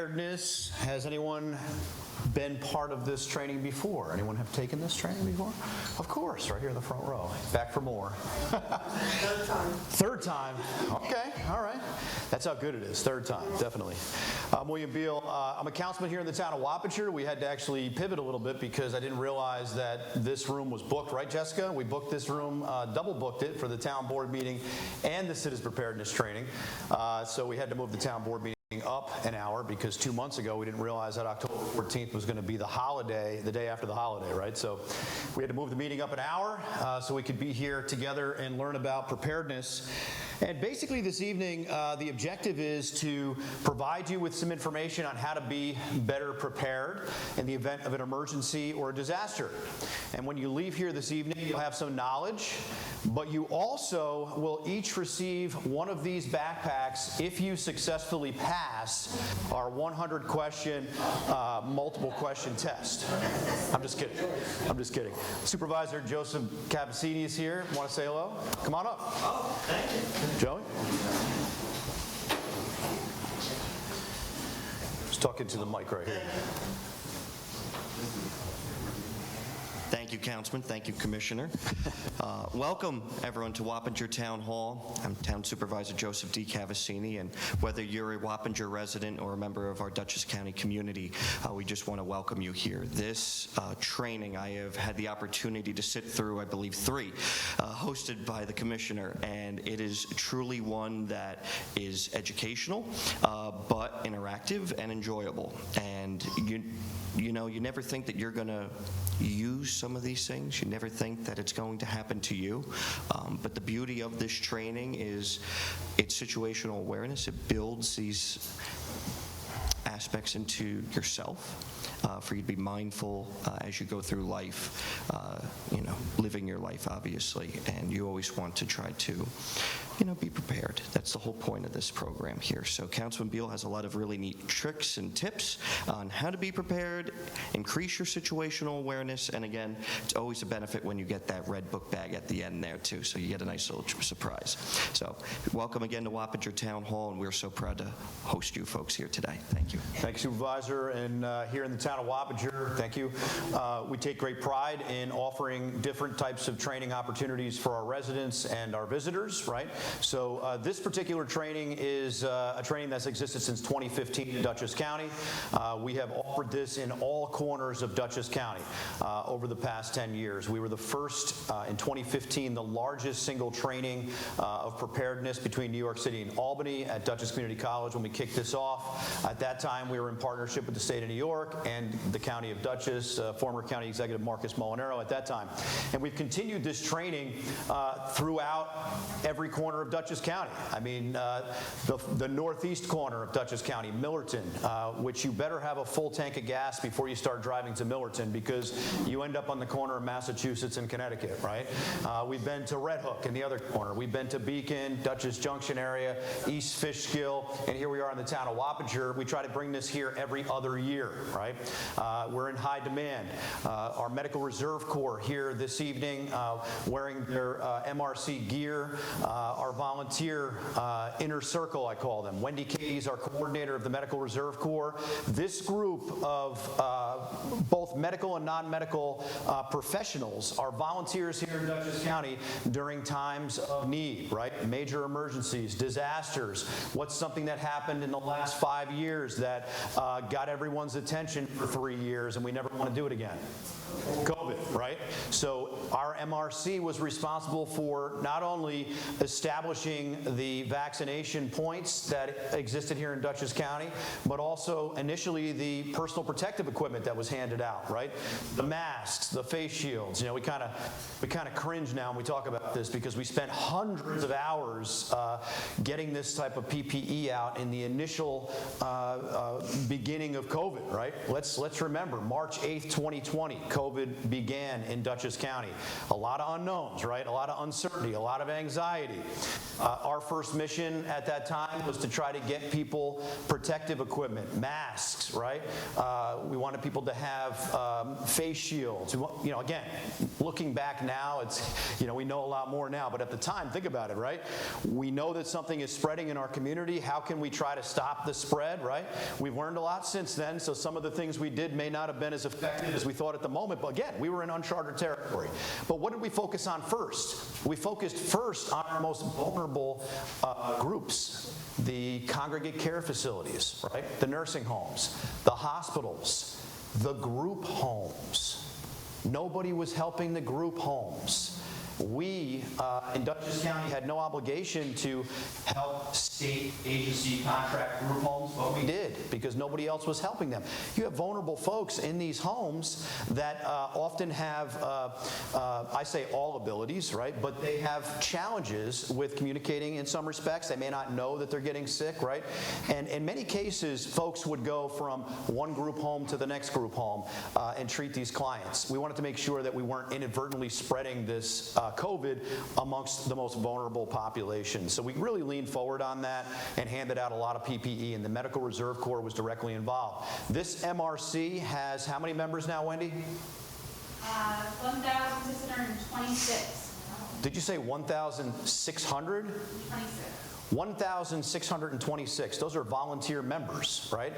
Preparedness. Has anyone been part of this training before? Anyone have taken this training before? Of course, right here in the front row. Back for more. Third time. Third time. Okay, all right. That's how good it is. Third time, definitely. I'm William Beal. I'm a councilman here in the town of Wapanger. We had to actually pivot a little bit because I didn't realize that this room was booked, right, Jessica? We booked this room, double booked it for the town board meeting and the Citizens Preparedness training. So we had to move the town board meeting up an hour because 2 months ago we didn't realize that October 14th was going to be the holiday, the day after the holiday, right? So we had to move the meeting up an hour so we could be here together and learn about preparedness. And basically this evening, the objective is to provide you with some information on how to be better prepared in the event of an emergency or a disaster. And when you leave here this evening, you'll have some knowledge, but you also will each receive one of these backpacks if you successfully pass our 100-question multiple question test. I'm just kidding. I'm just kidding. Supervisor Joseph Cavassini is here. Want to say hello? Come on up. Oh, thank you. Joey? Just talking to the mic right here. Thank you, Councilman. Thank you, Commissioner. Welcome, everyone, to Wappinger Town Hall. I'm Town Supervisor Joseph D. Cavassini, and whether you're a Wappinger resident or a member of our Dutchess County community, we just want to welcome you here. This training I have had the opportunity to sit through, I believe, 3, hosted by the Commissioner, and it is truly one that is educational, but interactive and enjoyable. And you know, you never think that you're going to use some of these things. You never think that it's going to happen to you. But the beauty of this training is it's situational awareness. It builds these aspects into yourself for you to be mindful as you go through life, you know, living your life, obviously. And you always want to try to, you know, be prepared. That's the whole point of this program here. So Councilman Beal has a lot of really neat tricks and tips on how to be prepared, increase your situational awareness, and again, it's always a benefit when you get that red book bag at the end there too, so you get a nice little surprise. So welcome again to Wappinger Town Hall, and we're so proud to host you folks here today. Thank you. Thank you, Supervisor. And here in the town of Wappinger, thank you. We take great pride in offering different types of training opportunities for our residents and our visitors, right? So this particular training is a training that's existed since 2015 in Dutchess County. We have offered this in all corners of Dutchess County over the past 10 years. We were the first in 2015, the largest single training of preparedness between New York City and Albany at Dutchess Community College when we kicked this off. At that time, we were in partnership with the state of New York and the county of Dutchess, former county executive Marcus Molinaro at that time. And we've continued this training throughout every corner of Dutchess County. I mean, the northeast corner of Dutchess County, Millerton, which you better have a full tank of gas before you start driving to Millerton because you end up on the corner of Massachusetts and Connecticut, right? We've been to Red Hook in the other corner. We've been to Beacon, Dutchess Junction area, East Fishkill, and here we are in the town of Wappinger. We try to bring this here every other year, right? We're in high demand. Our Medical Reserve Corps here this evening wearing their MRC gear. Our volunteer inner circle, I call them. Wendy Katie is our coordinator of the Medical Reserve Corps. This group of both medical and non-medical professionals are volunteers here in Dutchess County during times of need, right? Major emergencies, disasters. What's something that happened in the last 5 years that got everyone's attention for 3 years and we never want to do it again? COVID, right? So our MRC was responsible for not only establishing the vaccination points that existed here in Dutchess County, but also initially the personal protective equipment that was handed out, right? The masks, the face shields. You know, we kind of cringe now when we talk about this because we spent hundreds of hours getting this type of PPE out in the initial beginning of COVID, right? Let's remember March 8th, 2020. COVID began in Dutchess County. A lot of unknowns, right? A lot of uncertainty, a lot of anxiety. Our first mission at that time was to try to get people protective equipment, masks, right? We wanted people to have face shields. You know, again, looking back now, it's, you know, we know a lot more now, but at the time, think about it, right? We know that something is spreading in our community. How can we try to stop the spread, right? We've learned learned a lot since then, so some of the things we did may not have been as effective as we thought at the moment, but again, we were in uncharted territory. But what did we focus on first? We focused first on our most vulnerable groups, the congregate care facilities, right? The nursing homes, the hospitals, the group homes. Nobody was helping the group homes. We, in Dutchess County, had no obligation to help state agency contract group homes, but we did because nobody else was helping them. You have vulnerable folks in these homes that often have, I say all abilities, right? But they have challenges with communicating in some respects. They may not know that they're getting sick, right? And in many cases, folks would go from one group home to the next group home and treat these clients. We wanted to make sure that we weren't inadvertently spreading this COVID amongst the most vulnerable populations. So we really leaned forward on that and handed out a lot of PPE, and the Medical Reserve Corps was directly involved. This MRC has how many members now, Wendy? 1,626. Did you say 1,600? 26. 1,626. Those are volunteer members, right?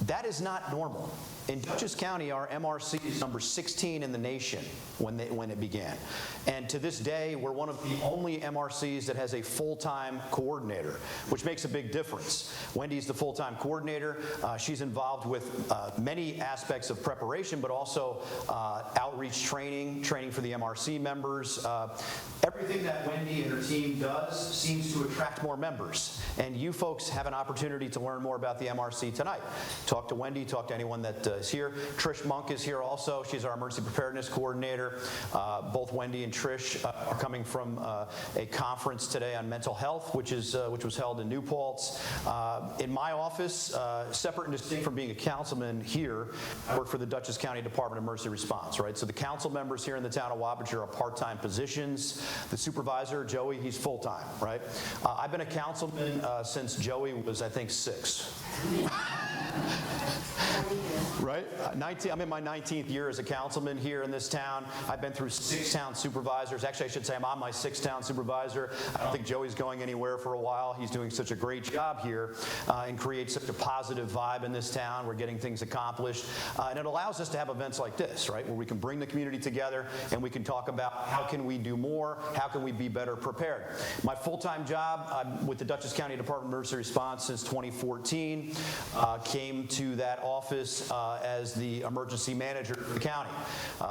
That is not normal. In Dutchess County, our MRC is number 16 in the nation when it began. And to this day, we're one of the only MRCs that has a full-time coordinator, which makes a big difference. Wendy's the full-time coordinator. She's involved with many aspects of preparation, but also outreach training for the MRC members. Everything that Wendy and her team does seems to attract more members. And you folks have an opportunity to learn more about the MRC tonight. Talk to Wendy, talk to anyone that is here. Trish Monk is here also. She's our emergency preparedness coordinator. Both Wendy and Trish are coming from a conference today on mental health, which was held in New Paltz. In my office, separate and distinct from being a councilman here, I work for the Dutchess County Department of Emergency Response, right? So the council members here in the town of Wappinger are part-time positions. The supervisor, Joey, he's full-time, right? I've been a councilman since Joey was, I think, 6. Right? I'm in my 19th year as a councilman here in this town. I've been through 6 town supervisors. Actually, I should say I'm on my 6th town supervisor. I don't think Joey's going anywhere for a while. He's doing such a great job here and creates such a positive vibe in this town. We're getting things accomplished. And it allows us to have events like this, right, where we can bring the community together and we can talk about how can we do more, how can we be better prepared. My full-time job, I'm with the Dutchess County Department of Emergency Response since 2014. Came to that office as the emergency manager for the county.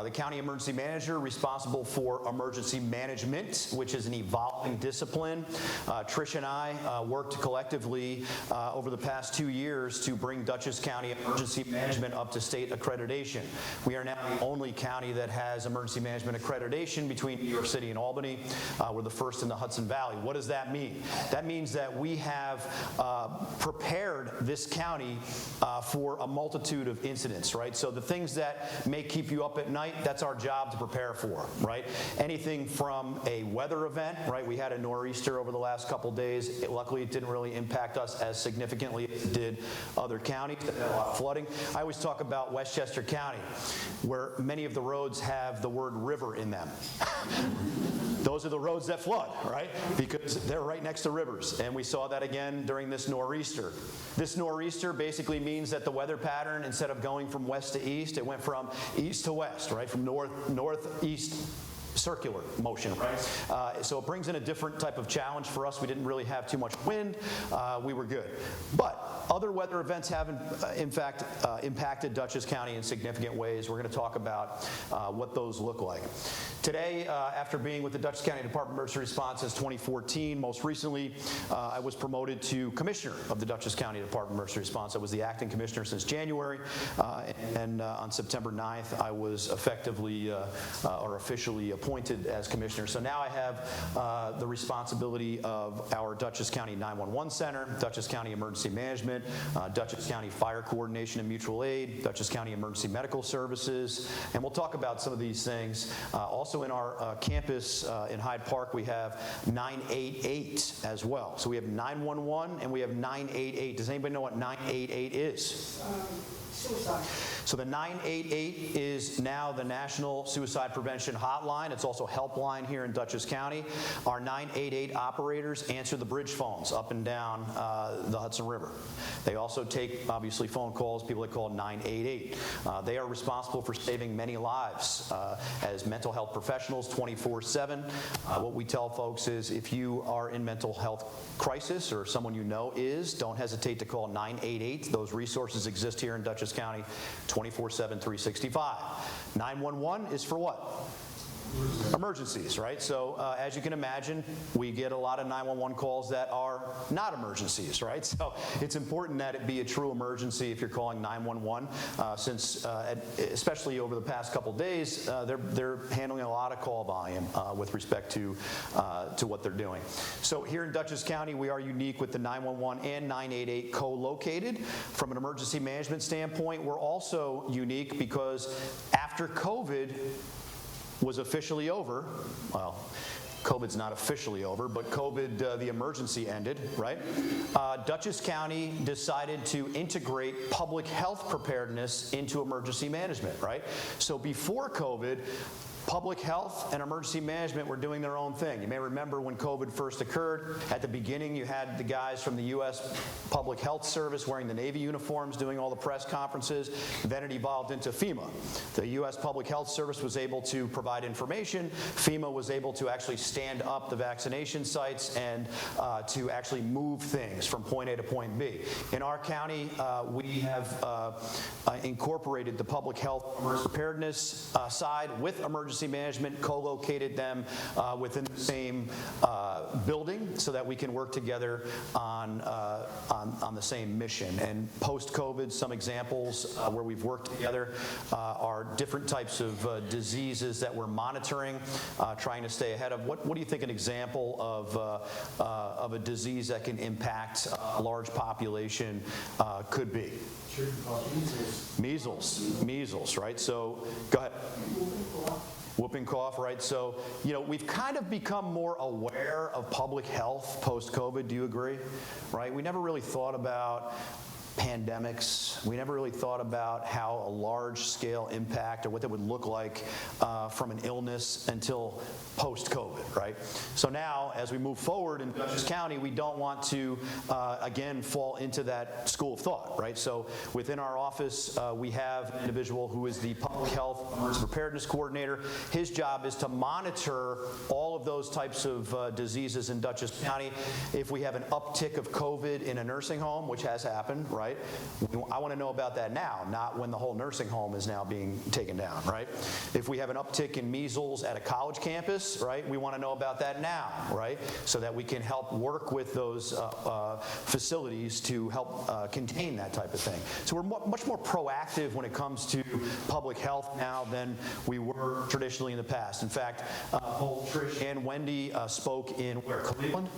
The county emergency manager responsible for emergency management, which is an evolving discipline. Trish and I worked collectively over the past 2 years to bring Dutchess County emergency management up to state accreditation. We are now the only county that has emergency management accreditation between New York City and Albany. We're the first in the Hudson Valley. What does that mean? That means that we have prepared this county for a multitude of incidents, right? So the things that may keep you up at night, that's our job to prepare for, right? Anything from a weather event, right? We had a nor'easter over the last couple days. Luckily, it didn't really impact us as significantly as it did other counties that had a lot of flooding. I always talk about Westchester County, where many of the roads have the word river in them. Those are the roads that flood, right? Because they're right next to rivers. And we saw that again during this nor'easter. This nor'easter basically means that the weather pattern, instead of going from west to east, it went from east to west, right? From northeast circular motion, right? So it brings in a different type of challenge for us. We didn't really have too much wind. We were good. But other weather events have, in fact, impacted Dutchess County in significant ways. We're going to talk about what those look like. Today, after being with the Dutchess County Department of Emergency Response since 2014, most recently, I was promoted to Commissioner of the Dutchess County Department of Emergency Response. I was the acting commissioner since January, and on September 9th, I was effectively or officially appointed as commissioner. So now I have the responsibility of our Dutchess County 911 Center, Dutchess County Emergency Management, Dutchess County Fire Coordination and Mutual Aid, Dutchess County Emergency Medical Services, and we'll talk about some of these things. Also in our campus in Hyde Park, we have 988 as well. So we have 911 and we have 988. Does anybody know what 988 is? suicide. So the 988 is now the National Suicide Prevention Hotline. It's also a helpline here in Dutchess County. Our 988 operators answer the bridge phones up and down the Hudson River. They also take, obviously, phone calls, people that call 988. They are responsible for saving many lives as mental health professionals 24/7. What we tell folks is if you are in mental health crisis or someone you know is, don't hesitate to call 988. Those resources exist here in Dutchess County 24/7, 365. 911 is for what? Emergencies, right? So as you can imagine, we get a lot of 911 calls that are not emergencies, right? So it's important that it be a true emergency if you're calling 911, since especially over the past couple days, they're handling a lot of call volume with respect to what they're doing. So here in Dutchess County, we are unique with the 911 and 988 co-located. From an emergency management standpoint, we're also unique because after COVID was officially over, well, COVID's not officially over, but COVID, the emergency ended, right? Dutchess County decided to integrate public health preparedness into emergency management, right? So before COVID, public health and emergency management were doing their own thing. You may remember when COVID first occurred, at the beginning you had the guys from the U.S. Public Health Service wearing the Navy uniforms doing all the press conferences. Then it evolved into FEMA. The U.S. Public Health Service was able to provide information. FEMA was able to actually stand up the vaccination sites and to actually move things from point A to point B. In our county, we have incorporated the public health preparedness side with emergency management, co-located them within the same building so that we can work together on the same mission. And post-COVID, some examples where we've worked together are different types of diseases that we're monitoring, trying to stay ahead of. What do you think an example of a disease that can impact a large population could be? Measles, right? So, go ahead. Whooping cough, right? So, we've kind of become more aware of public health post-COVID. Do you agree? Right? We never really thought about pandemics. We never really thought about how a large-scale impact or what that would look like from an illness until post-COVID, right? So now, as we move forward in Dutchess County, we don't want to, again, fall into that school of thought, right? So within our office, we have an individual who is the Public Health Emergency Preparedness Coordinator. His job is to monitor all of those types of diseases in Dutchess County. If we have an uptick of COVID in a nursing home, which has happened, right? I want to know about that now, not when the whole nursing home is now being taken down, right? If we have an uptick in measles at a college campus, right, we want to know about that now, right? So that we can help work with those facilities to help contain that type of thing. So we're much more proactive when it comes to public health now than we were traditionally in the past. In fact, both Trish and Wendy spoke in where, Cleveland?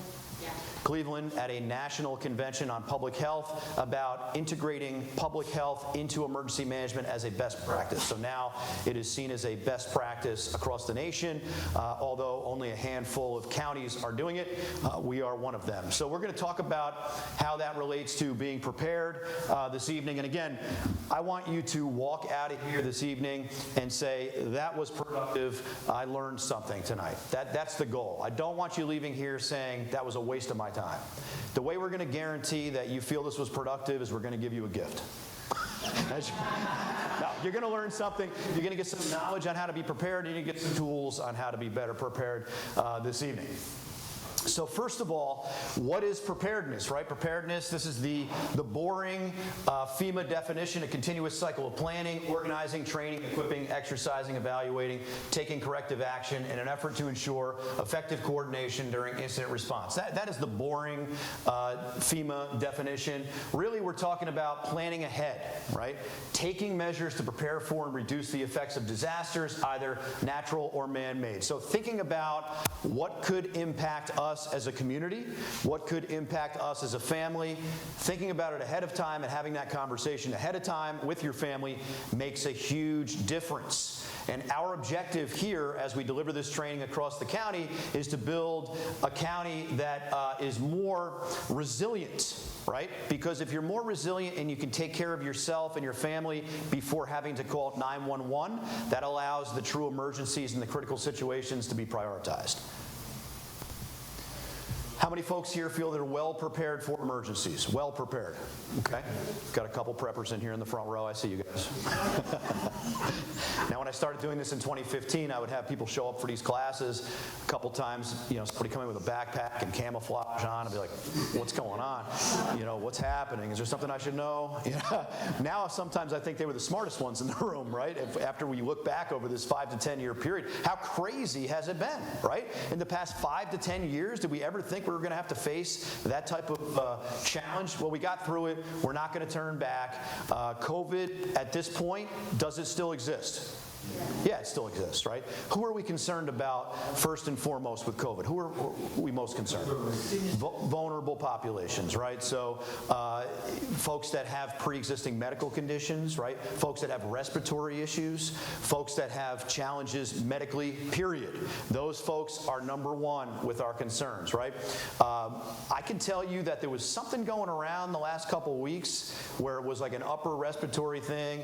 Cleveland at a national convention on public health about integrating public health into emergency management as a best practice. So now it is seen as a best practice across the nation. Although only a handful of counties are doing it, we are one of them. So we're going to talk about how that relates to being prepared this evening. And again, I want you to walk out of here this evening and say, that was productive, I learned something tonight. That's the goal. I don't want you leaving here saying, that was a waste of my time. The way we're going to guarantee that you feel this was productive is we're going to give you a gift. No, you're going to learn something. You're going to get some knowledge on how to be prepared, and you get some tools on how to be better prepared this evening. So first of all, what is preparedness, right? Preparedness, this is the boring FEMA definition, a continuous cycle of planning, organizing, training, equipping, exercising, evaluating, taking corrective action in an effort to ensure effective coordination during incident response. That is the boring FEMA definition. Really, we're talking about planning ahead, right? Taking measures to prepare for and reduce the effects of disasters, either natural or man-made. So thinking about what could impact us us as a community, what could impact us as a family. Thinking about it ahead of time and having that conversation ahead of time with your family makes a huge difference. And our objective here, as we deliver this training across the county, is to build a county that is more resilient, right? Because if you're more resilient and you can take care of yourself and your family before having to call 911, that allows the true emergencies and the critical situations to be prioritized. How many folks here feel they're well prepared for emergencies? Well prepared. Okay. Got a couple preppers in here in the front row. I see you guys. Now, when I started doing this in 2015, I would have people show up for these classes a couple times. You know, somebody coming with a backpack and camouflage on. I'd be like, "What's going on? You know, what's happening? Is there something I should know?" You know? Now, sometimes I think they were the smartest ones in the room, right? After we look back over this 5 to 10 year period, how crazy has it been, right? In the past 5 to 10 years, did we ever think we were going to have to face that type of challenge? Well, we got through it. We're not going to turn back. COVID, at this point, does it still exist? Yeah, it still exists, right? Who are we concerned about first and foremost with COVID? Who are we most concerned? Vulnerable populations, right? So folks that have pre-existing medical conditions, right? Folks that have respiratory issues, folks that have challenges medically, period. Those folks are number one with our concerns, right? I can tell you that there was something going around the last couple weeks where it was like an upper respiratory thing,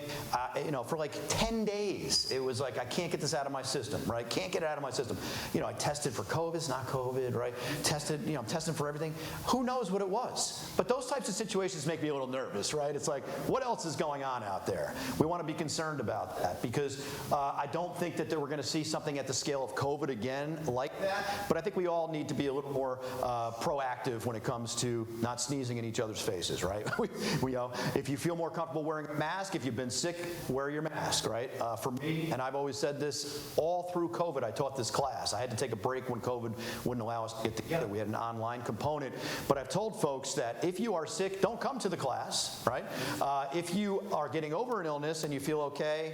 you know, for like 10 days. It was like, I can't get this out of my system, right? Can't get it out of my system. You know, I tested for COVID, it's not COVID, right? Tested, you know, I'm testing for everything. Who knows what it was? But those types of situations make me a little nervous, right? It's like, what else is going on out there? We want to be concerned about that because I don't think that we're going to see something at the scale of COVID again like that, but I think we all need to be a little more proactive when it comes to not sneezing in each other's faces, right? You know, if you feel more comfortable wearing a mask, if you've been sick, wear your mask, right? For me, and I've always said this all through COVID, I taught this class. I had to take a break when COVID wouldn't allow us to get together. We had an online component. But I've told folks that if you are sick, don't come to the class, right? If you are getting over an illness and you feel okay,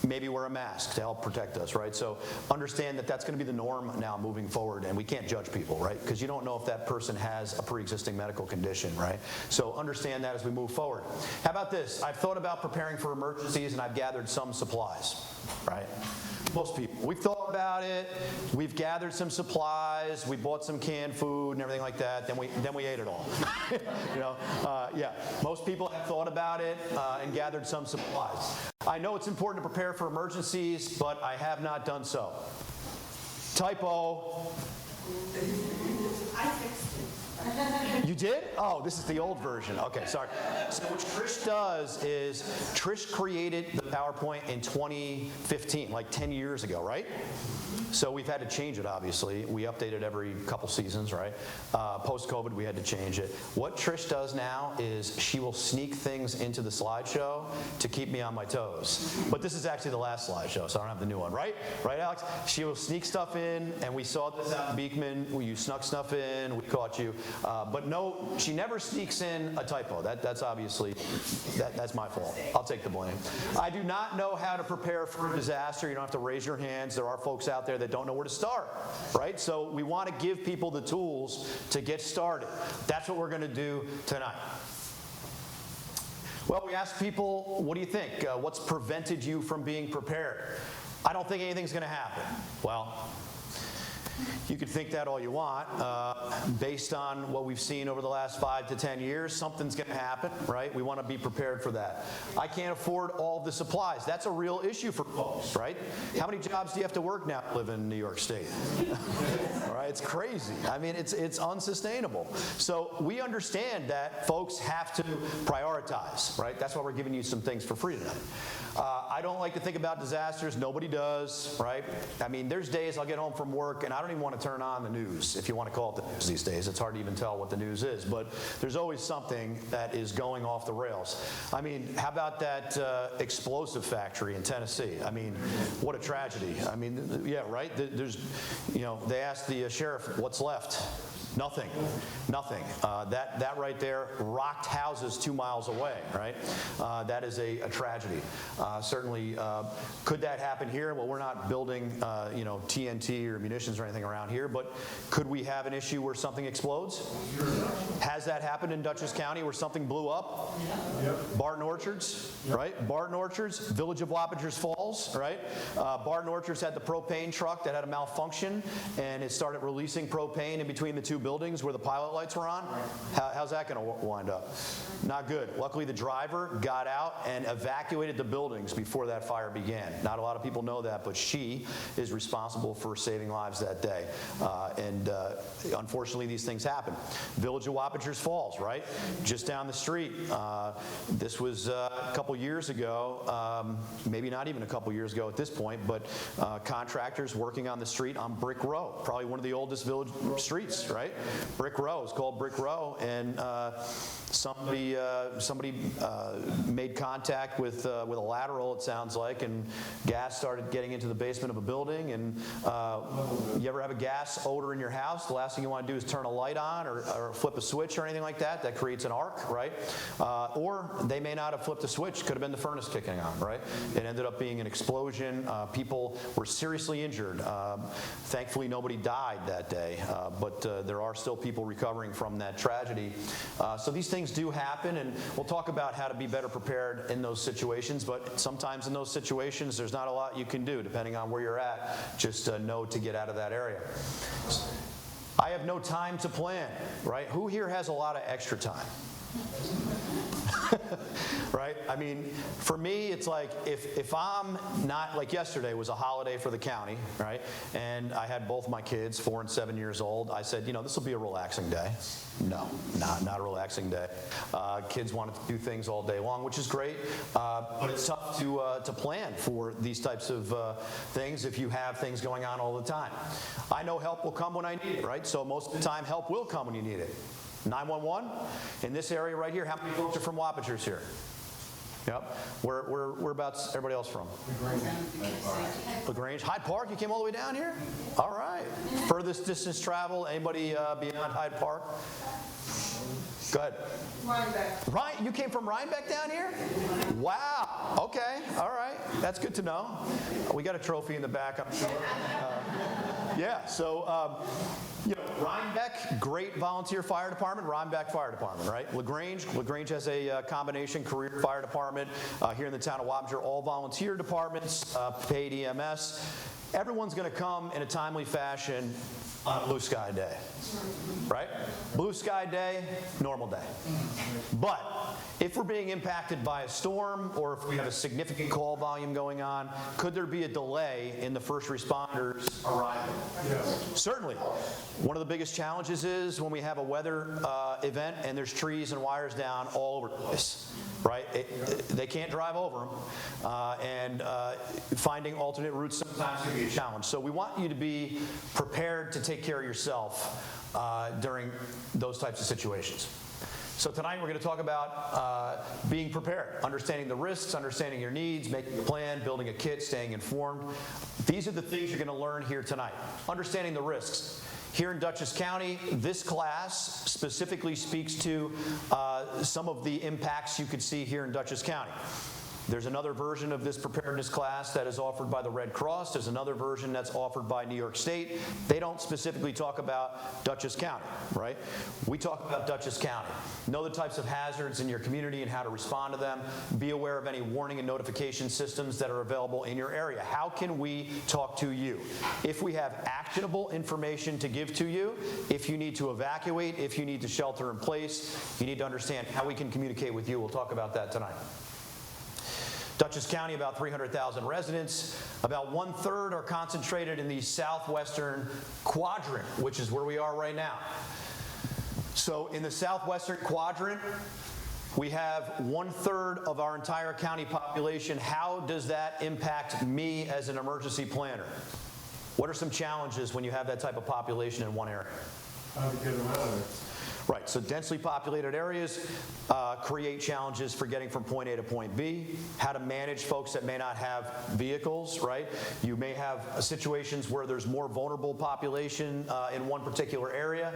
maybe wear a mask to help protect us, right? So understand that that's going to be the norm now moving forward, and we can't judge people, right? Because you don't know if that person has a pre-existing medical condition, right? So understand that as we move forward. How about this? I've thought about preparing for emergencies, and I've gathered some supplies. Right? Most people. We've thought about it. We've gathered some supplies. We bought some canned food and everything like that. Then we ate it all. You know, yeah. Most people have thought about it and gathered some supplies. I know it's important to prepare for emergencies, but I have not done so. Typo. I fixed it. You did? Oh, this is the old version. Okay, sorry. So what Trish does is Trish created the PowerPoint in 2015, like 10 years ago, right? So we've had to change it, obviously. We update it every couple seasons, right? Post-COVID, we had to change it. What Trish does now is she will sneak things into the slideshow to keep me on my toes. But this is actually the last slideshow, so I don't have the new one, right? Right, Alex? She will sneak stuff in, and we saw this out in Beekman, where you snuck stuff in, we caught you. But no, she never sneaks in a typo. That's obviously, that's my fault. I'll take the blame. I do not know how to prepare for a disaster. You don't have to raise your hands. There are folks out there that don't know where to start, right? So we want to give people the tools to get started. That's what we're going to do tonight. Well, we asked people, what do you think? What's prevented you from being prepared? I don't think anything's going to happen. Well, you could think that all you want. Based on what we've seen over the last 5 to 10 years, something's going to happen, right? We want to be prepared for that. I can't afford all the supplies. That's a real issue for folks, right? How many jobs do you have to work now to live in New York State? All right, it's crazy. I mean, it's unsustainable. So we understand that folks have to prioritize, right? That's why we're giving you some things for free tonight. I don't like to think about disasters. Nobody does, right? I mean, there's days I'll get home from work and I don't even want to turn on the news, if you want to call it the news these days. It's hard to even tell what the news is, but there's always something that is going off the rails. I mean, how about that explosive factory in Tennessee? I mean, what a tragedy. I mean, yeah, right? There's, you know, they asked the sheriff, what's left? Nothing. That right there rocked houses 2 miles away, right? That is a tragedy. Certainly, could that happen here? Well, we're not building, TNT or munitions or anything around here, but could we have an issue where something explodes? Has that happened in Dutchess County where something blew up? Yep. Barton Orchards, right? Barton Orchards, Village of Wappingers Falls, right? Barton Orchards had the propane truck that had a malfunction, and it started releasing propane in between the two buildings where the pilot lights were on. How's that going to wind up? Not good. Luckily, the driver got out and evacuated the buildings before that fire began. Not a lot of people know that, but she is responsible for saving lives that day. Unfortunately, these things happen. Village of Wappingers Falls, right? Just down the street. This was a couple years ago, maybe not even a couple years ago at this point, but contractors working on the street on Brick Row, probably one of the oldest village streets, right? Brick Row is called Brick Row, and somebody made contact with a lateral, it sounds like, and gas started getting into the basement of a building. And you ever have a gas odor in your house? The last thing you want to do is turn a light on or flip a switch or anything like that. That creates an arc, right? Or they may not have flipped a switch. Could have been the furnace kicking on, right? It ended up being an explosion. People were seriously injured. Thankfully, nobody died that day, but there are still people recovering from that tragedy. So these things do happen, and we'll talk about how to be better prepared in those situations, but sometimes in those situations, there's not a lot you can do, depending on where you're at. Just know to get out of that area. I have no time to plan, right? Who here has a lot of extra time? Right? I mean, for me, it's like if I'm not, like yesterday was a holiday for the county, right? And I had both my kids, 4 and 7 years old. I said, this will be a relaxing day. No, not a relaxing day. Kids wanted to do things all day long, which is great, but it's tough to plan for these types of things if you have things going on all the time. I know help will come when I need it, right? So most of the time, help will come when you need it. 911 in this area right here. How many folks are from Wappingers here? Yep. Whereabouts everybody else from? LaGrange. Hyde Park. You came all the way down here? All right. Furthest distance travel? Anybody beyond Hyde Park? Go ahead. Rhinebeck. Right. You came from Rhinebeck down here? Wow. Okay. All right. That's good to know. We got a trophy in the back, I'm sure. Yeah. So. Rhinebeck, great volunteer fire department, Rhinebeck Fire Department, right? LaGrange has a combination career fire department here in the town of Wappinger, all volunteer departments, paid EMS. Everyone's going to come in a timely fashion on a blue sky day, right? Blue sky day, normal day. But if we're being impacted by a storm or if we have a significant call volume going on, could there be a delay in the first responders arriving? Yes. Certainly. One of the biggest challenges is when we have a weather event and there's trees and wires down all over the place, right? They can't drive over them, and finding alternate routes sometimes can be a challenge. So we want you to be prepared to take care of yourself during those types of situations. So tonight we're going to talk about being prepared, understanding the risks, understanding your needs, making a plan, building a kit, staying informed. These are the things you're going to learn here tonight. Understanding the risks. Here in Dutchess County, this class specifically speaks to some of the impacts you could see here in Dutchess County. There's another version of this preparedness class that is offered by the Red Cross. There's another version that's offered by New York State. They don't specifically talk about Dutchess County, right? We talk about Dutchess County. Know the types of hazards in your community and how to respond to them. Be aware of any warning and notification systems that are available in your area. How can we talk to you? If we have actionable information to give to you, if you need to evacuate, if you need to shelter in place, you need to understand how we can communicate with you. We'll talk about that tonight. Dutchess County, about 300,000 residents. About 1/3 are concentrated in the southwestern quadrant, which is where we are right now. So in the southwestern quadrant, we have 1/3 of our entire county population. How does that impact me as an emergency planner? What are some challenges when you have that type of population in one area? How to get them out of there. Right, so densely populated areas create challenges for getting from point A to point B, how to manage folks that may not have vehicles, right? You may have situations where there's more vulnerable population in one particular area.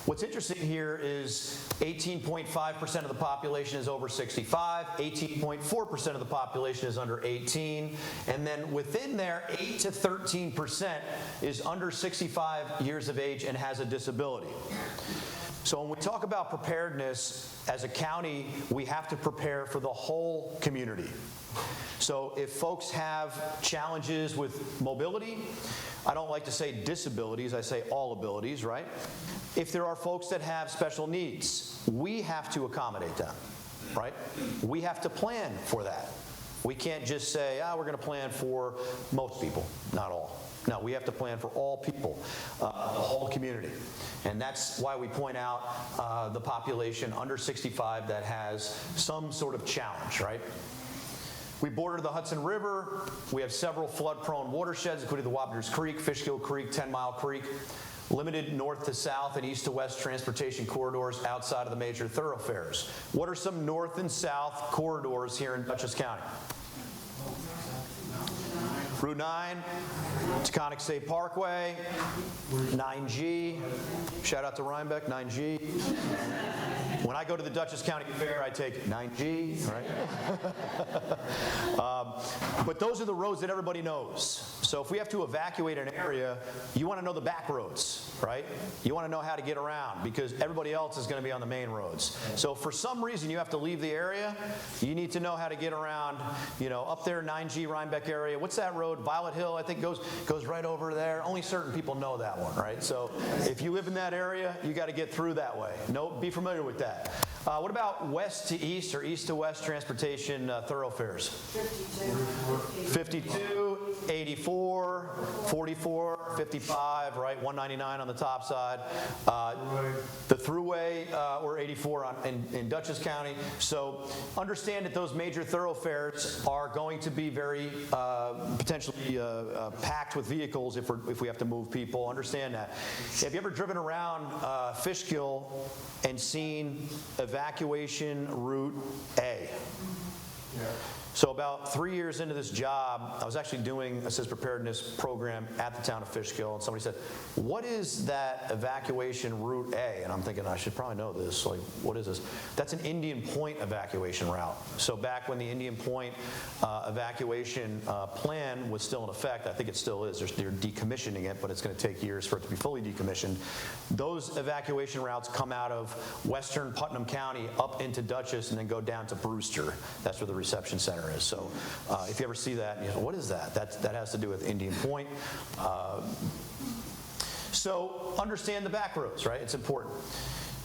What's interesting here is 18.5% of the population is over 65, 18.4% of the population is under 18, and then within there, 8 to 13% is under 65 years of age and has a disability. So when we talk about preparedness, as a county, we have to prepare for the whole community. So if folks have challenges with mobility, I don't like to say disabilities, I say all abilities, right? If there are folks that have special needs, we have to accommodate them, right? We have to plan for that. We can't just say, we're going to plan for most people, not all. No, we have to plan for all people, the whole community. And that's why we point out the population under 65 that has some sort of challenge, right? We border the Hudson River. We have several flood-prone watersheds, including the Wappingers Creek, Fishkill Creek, 10 Mile Creek, limited north to south and east to west transportation corridors outside of the major thoroughfares. What are some north and south corridors here in Dutchess County? Route 9, Taconic State Parkway, 9G, shout out to Rhinebeck, 9G. When I go to the Dutchess County Fair, I take 9G, right? But those are the roads that everybody knows. So if we have to evacuate an area, you want to know the back roads, right? You want to know how to get around because everybody else is going to be on the main roads. So if for some reason you have to leave the area, you need to know how to get around, up there, 9G, Rhinebeck area. What's that road? Violet Hill, I think, goes right over there. Only certain people know that one, right? So if you live in that area, you got to get through that way. Be familiar with that. What about west to east or east to west transportation thoroughfares? 52, 84, 44, 55, right? 199 on the top side. The thruway or 84 in Dutchess County. So understand that those major thoroughfares are going to be very potentially packed with vehicles if we have to move people. Understand that. Have you ever driven around Fishkill and seen evacuation route A? Yeah. So about 3 years into this job, I was actually doing a CIS preparedness program at the town of Fishkill, and somebody said, what is that evacuation route A? And I'm thinking, I should probably know this. Like, what is this? That's an Indian Point evacuation route. So back when the Indian Point evacuation plan was still in effect, I think it still is. They're decommissioning it, but it's going to take years for it to be fully decommissioned. Those evacuation routes come out of western Putnam County up into Dutchess and then go down to Brewster. That's where the reception center is. So if you ever see that, what is that? That has to do with Indian Point. So understand the back roads, right? It's important.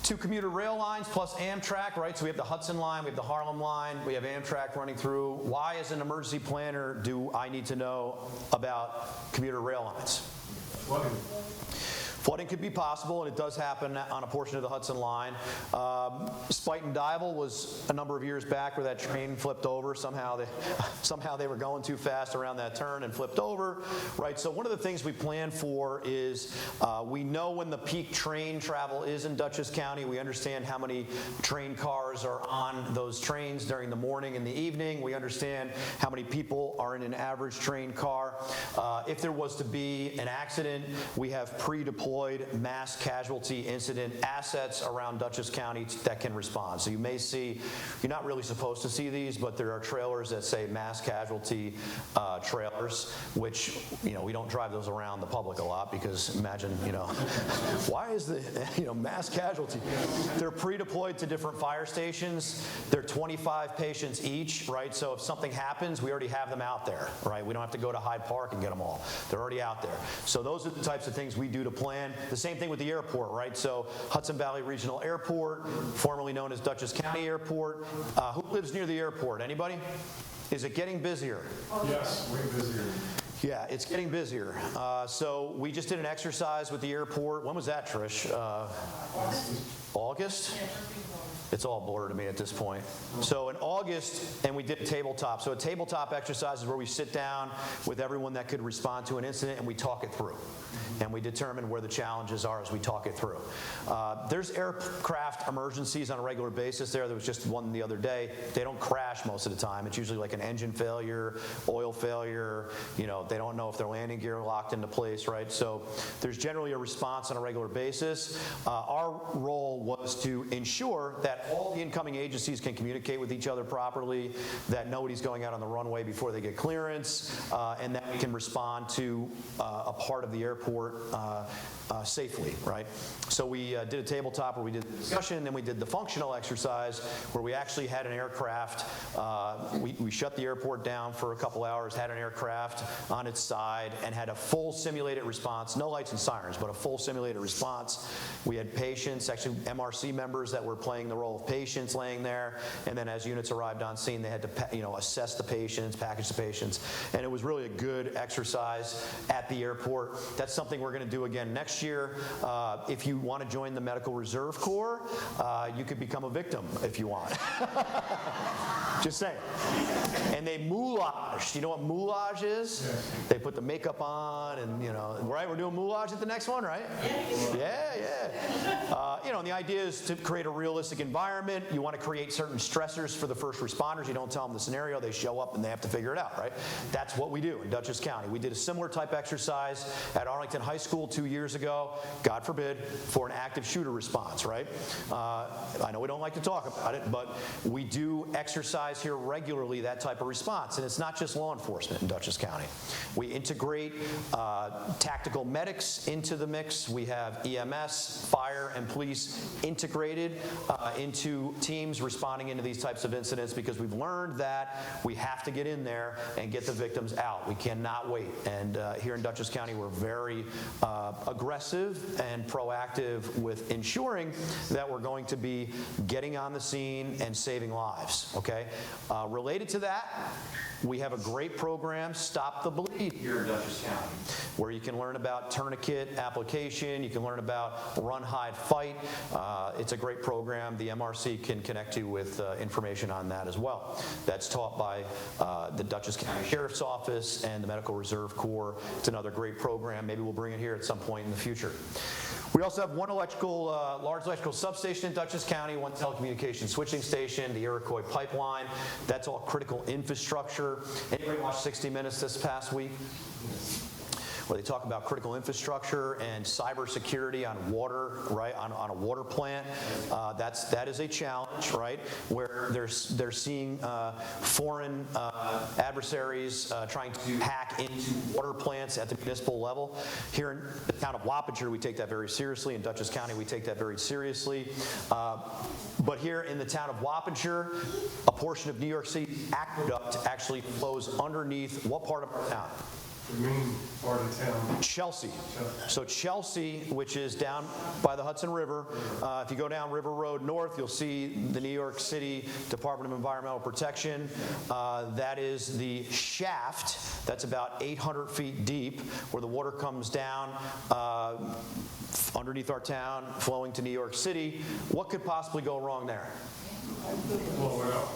2 commuter rail lines plus Amtrak, right? So we have the Hudson line, we have the Harlem line, we have Amtrak running through. Why, as an emergency planner, do I need to know about commuter rail lines? Flooding could be possible, and it does happen on a portion of the Hudson line. Spite and Dival was a number of years back where that train flipped over. Somehow they were going too fast around that turn and flipped over, right? So one of the things we plan for is we know when the peak train travel is in Dutchess County. We understand how many train cars are on those trains during the morning and the evening. We understand how many people are in an average train car. If there was to be an accident, we have pre-deployed mass casualty incident assets around Dutchess County that can respond. So you may see, you're not really supposed to see these, but there are trailers that say mass casualty trailers, which, we don't drive those around the public a lot because imagine, why is the, mass casualty? They're pre-deployed to different fire stations. They're 25 patients each, right? So if something happens, we already have them out there, right? We don't have to go to Hyde Park and get them all. They're already out there. So those are the types of things we do to plan. The same thing with the airport, right? So Hudson Valley Regional Airport, formerly known as Dutchess County Airport. Who lives near the airport? Anybody? Is it getting busier? Yes, way busier. Yeah, it's getting busier. So we just did an exercise with the airport. When was that, Trish? August? It's all blur to me at this point. So in August, and we did a tabletop. So a tabletop exercise is where we sit down with everyone that could respond to an incident and we talk it through. and we determine where the challenges are as we talk it through. There's aircraft emergencies on a regular basis there. There was just one the other day. They don't crash most of the time. It's usually like an engine failure, oil failure. You know, they don't know if their landing gear locked into place, right? So there's generally a response on a regular basis. Our role was to ensure that all the incoming agencies can communicate with each other properly, that nobody's going out on the runway before they get clearance, and that we can respond to a part of the airport safely, right? So we did a tabletop where we did the discussion, then we did the functional exercise where we actually had an aircraft. We shut the airport down for a couple hours, had an aircraft on its side, and had a full simulated response, no lights and sirens, but a full simulated response. We had patients, actually MRC members that were playing the role of patients laying there, and then as units arrived on scene, they had to assess the patients, package the patients, and it was really a good exercise at the airport. That's something we're going to do again next year. If you want to join the Medical Reserve Corps, you could become a victim if you want. Just saying. And they moulage. You know what moulage is? Yeah. They put the makeup on, and right? We're doing moulage at the next one, right? Yeah. And the idea is to create a realistic environment. You want to create certain stressors for the first responders. You don't tell them the scenario. They show up and they have to figure it out, right? That's what we do in Dutchess County. We did a similar type exercise at Arlington High School 2 years ago, God forbid, for an active shooter response, right? I know we don't like to talk about it, but we do exercise here regularly that type of response. And it's not just law enforcement in Dutchess County. We integrate tactical medics into the mix. We have EMS, fire, and police integrated into teams responding into these types of incidents, because we've learned that we have to get in there and get the victims out. We cannot wait. And here in Dutchess County, we're very aggressive and proactive with ensuring that we're going to be getting on the scene and saving lives, okay? Related to that, we have a great program, Stop the Bleed, here in Dutchess County, where you can learn about tourniquet application, you can learn about run, hide, fight. It's a great program. The MRC can connect you with information on that as well. That's taught by the Dutchess County Sheriff's Office and the Medical Reserve Corps. It's another great program. Maybe we'll bring it here at some point in the future. We also have one large electrical substation in Dutchess County, one telecommunications switching station, the Iroquois pipeline. That's all critical infrastructure. Anybody watch 60 Minutes this past week? Where they talk about critical infrastructure and cybersecurity on water, right? On a water plant, that is a challenge, right? Where they're seeing foreign adversaries trying to hack into water plants at the municipal level. Here in the town of Wappinger, we take that very seriously. In Dutchess County, we take that very seriously. But here in the town of Wappinger, a portion of New York City aqueduct actually flows underneath what part of our town? The main part of town. Chelsea. So Chelsea, which is down by the Hudson River, if you go down River Road North, you'll see the New York City Department of Environmental Protection. That is the shaft that's about 800 feet deep, where the water comes down underneath our town, flowing to New York City. What could possibly go wrong there? Blow it up.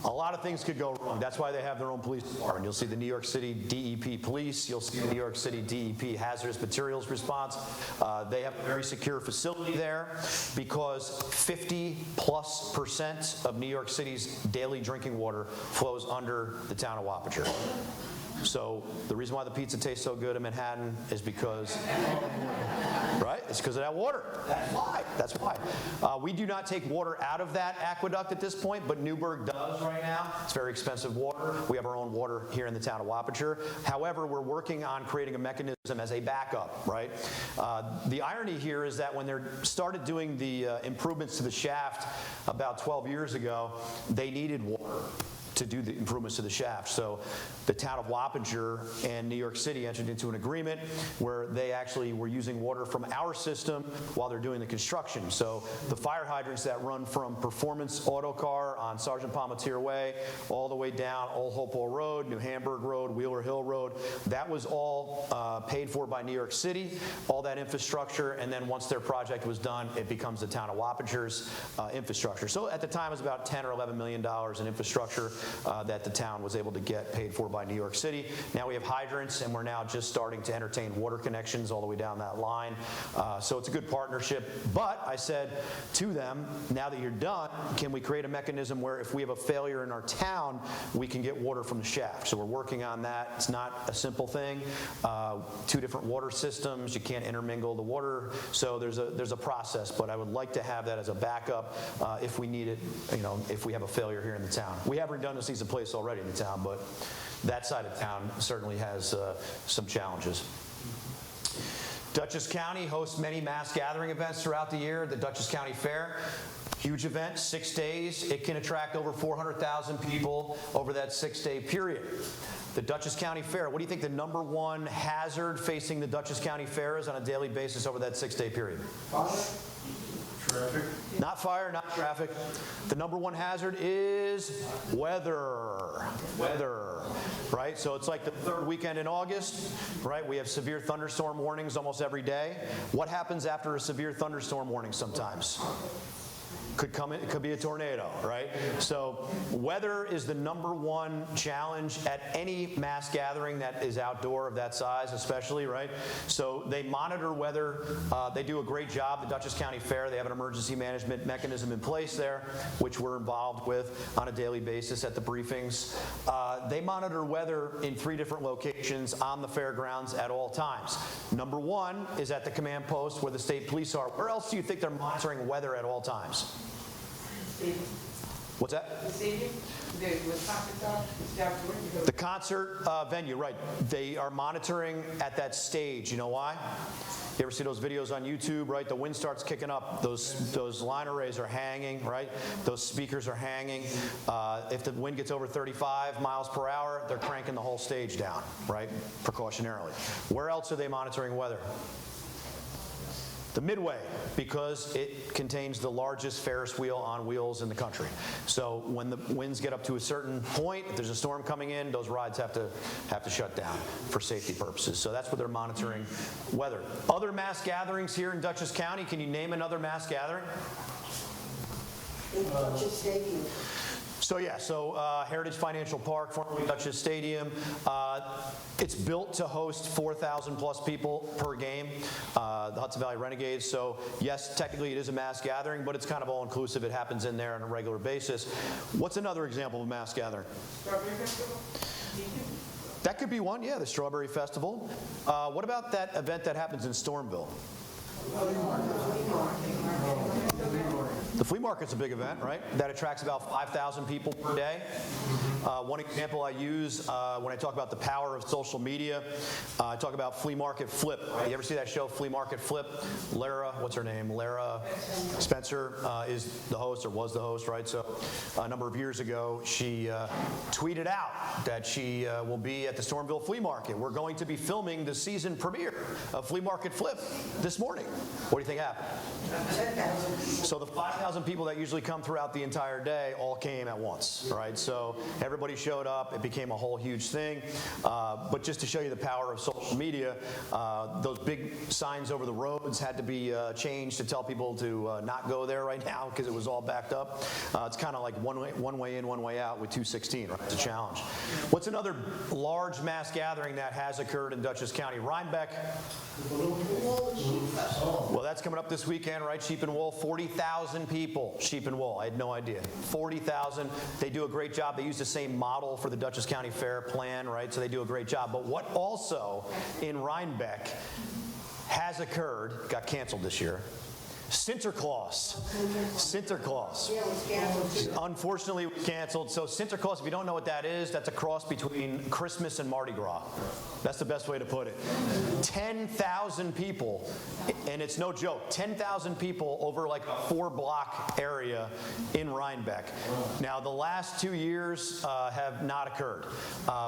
A lot of things could go wrong. That's why they have their own police department. You'll see the New York City DEP police. You'll see the New York City DEP hazardous materials response. They have a very secure facility there because 50+% of New York City's daily drinking water flows under the town of Wappinger. So the reason why the pizza tastes so good in Manhattan is because, right? It's because of that water. That's why. We do not take water out of that aqueduct at this point, but Newburgh does right now. It's very expensive water. We have our own water here in the town of Wappinger. However, we're working on creating a mechanism as a backup, right? The irony here is that when they started doing the improvements to the shaft about 12 years ago, they needed water to do the improvements to the shaft. So the town of Wappinger and New York City entered into an agreement where they actually were using water from our system while they're doing the construction. So the fire hydrants that run from Performance Auto Car on Sergeant Palmatier Way all the way down Old Hopewell Road, New Hamburg Road, Wheeler Hill Road, that was all paid for by New York City, all that infrastructure, and then once their project was done, it becomes the town of Wappinger's infrastructure. So at the time it was about $10 or $11 million in infrastructure. that the town was able to get paid for by New York City. Now we have hydrants, and we're now just starting to entertain water connections all the way down that line. So it's a good partnership. But I said to them, now that you're done, can we create a mechanism where if we have a failure in our town, we can get water from the shaft? So we're working on that. It's not a simple thing. 2 different water systems. You can't intermingle the water. So there's a process, but I would like to have that as a backup if we need it, if we have a failure here in the town. We have redundancies in place already in the town, but that side of town certainly has some challenges. Dutchess County hosts many mass gathering events throughout the year. The Dutchess County Fair, huge event, 6 days. It can attract over 400,000 people over that 6-day period. The Dutchess County Fair, what do you think the #1 hazard facing the Dutchess County Fair is on a daily basis over that 6-day period? Traffic. Not fire, not traffic. The #1 hazard is weather. Weather, right? So it's like the 3rd weekend in August, right? We have severe thunderstorm warnings almost every day. What happens after a severe thunderstorm warning sometimes? It could be a tornado, right? So weather is the #1 challenge at any mass gathering that is outdoor of that size, especially, right? So they monitor weather. They do a great job. The Dutchess County Fair, they have an emergency management mechanism in place there, which we're involved with on a daily basis at the briefings. They monitor weather in 3 different locations on the fairgrounds at all times. #1 is at the command post where the state police are. Where else do you think they're monitoring weather at all times? What's that? The stadium, The concert venue, right. They are monitoring at that stage. You know why? You ever see those videos on YouTube, right? The wind starts kicking up. Those line arrays are hanging, right? Those speakers are hanging. If the wind gets over 35 miles per hour, they're cranking the whole stage down, right? Precautionarily. Where else are they monitoring weather? The Midway, because it contains the largest Ferris wheel on wheels in the country. So when the winds get up to a certain point, if there's a storm coming in, those rides have to shut down for safety purposes. So that's where they're monitoring weather. Other mass gatherings here in Dutchess County, can you name another mass gathering? in Dutchess Stadium. So Heritage Financial Park, formerly Dutchess Stadium, it's built to host 4,000 plus people per game, the Hudson Valley Renegades. So yes, technically it is a mass gathering, but it's kind of all-inclusive. It happens in there on a regular basis. What's another example of a mass gathering? Strawberry Festival? That could be one, yeah, the Strawberry Festival. What about that event that happens in Stormville? The flea market's a big event, right? That attracts about 5,000 people per day. One example I use when I talk about the power of social media, I talk about Flea Market Flip. Right? You ever see that show, Flea Market Flip? Lara, what's her name? Lara Spencer is the host, or was the host, right? So a number of years ago, she tweeted out that she will be at the Stormville Flea Market. We're going to be filming the season premiere of Flea Market Flip this morning. What do you think happened? So the 5,000 people that usually come throughout the entire day all came at once, right? So everybody showed up. It became a whole huge thing. But just to show you the power of social media, those big signs over the roads had to be changed to tell people to not go there right now because it was all backed up. It's kind of like one way in, one way out with 216, right? It's a challenge. What's another large mass gathering that has occurred in Dutchess County? Rhinebeck. Well, that's coming up this weekend, right? Sheep and Wool, 40,000 people. Sheep and Wool, I had no idea. 40,000. They do a great job. They use the same model for the Dutchess County Fair plan, right? So they do a great job. But what also in Rhinebeck has occurred, got canceled this year, Sinterklaas. Sinterklaas. Unfortunately, canceled. So Sinterklaas, if you don't know what that is, that's a cross between Christmas and Mardi Gras. That's the best way to put it. 10,000 people, and it's no joke, 10,000 people over like a 4-block area in Rhinebeck. Now, the last 2 years have not occurred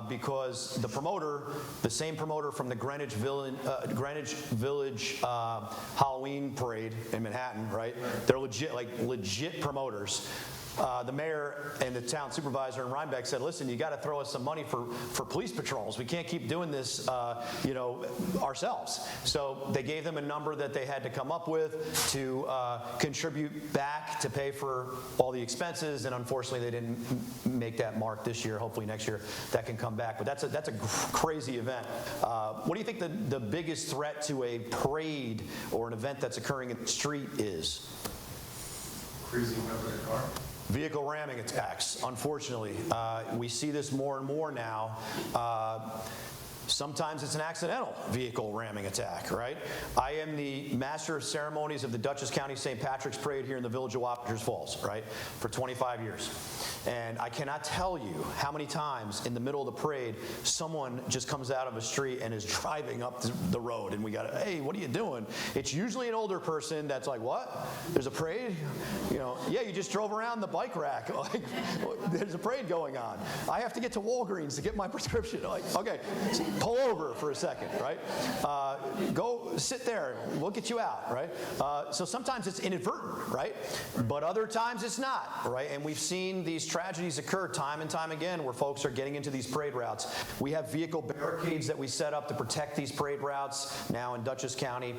because the promoter, the same promoter from the Greenwich Village Halloween parade in Manhattan, right? They're legit promoters. the mayor and the town supervisor in Rhinebeck said, listen, you got to throw us some money for police patrols. We can't keep doing this, ourselves. So they gave them a number that they had to come up with to contribute back to pay for all the expenses, and unfortunately they didn't make that mark this year. Hopefully next year that can come back. But that's a crazy event. What do you think the biggest threat to a parade or an event that's occurring in the street is? Cruising over the car. Vehicle ramming attacks, unfortunately. We see this more and more now. Sometimes it's an accidental vehicle ramming attack, right? I am the master of ceremonies of the Dutchess County St. Patrick's Parade here in the village of Wappingers Falls, right, for 25 years. And I cannot tell you how many times in the middle of the parade, someone just comes out of a street and is driving up the road, and we got, hey, what are you doing? It's usually an older person that's like, what? There's a parade? Yeah, you just drove around the bike rack. Like, there's a parade going on. I have to get to Walgreens to get my prescription. Like, okay, pull over for a second, right? Go sit there. We'll get you out, right? So sometimes it's inadvertent, right? But other times it's not, right? And we've seen these tragedies occur time and time again where folks are getting into these parade routes. We have vehicle barricades that we set up to protect these parade routes. Now in Dutchess County,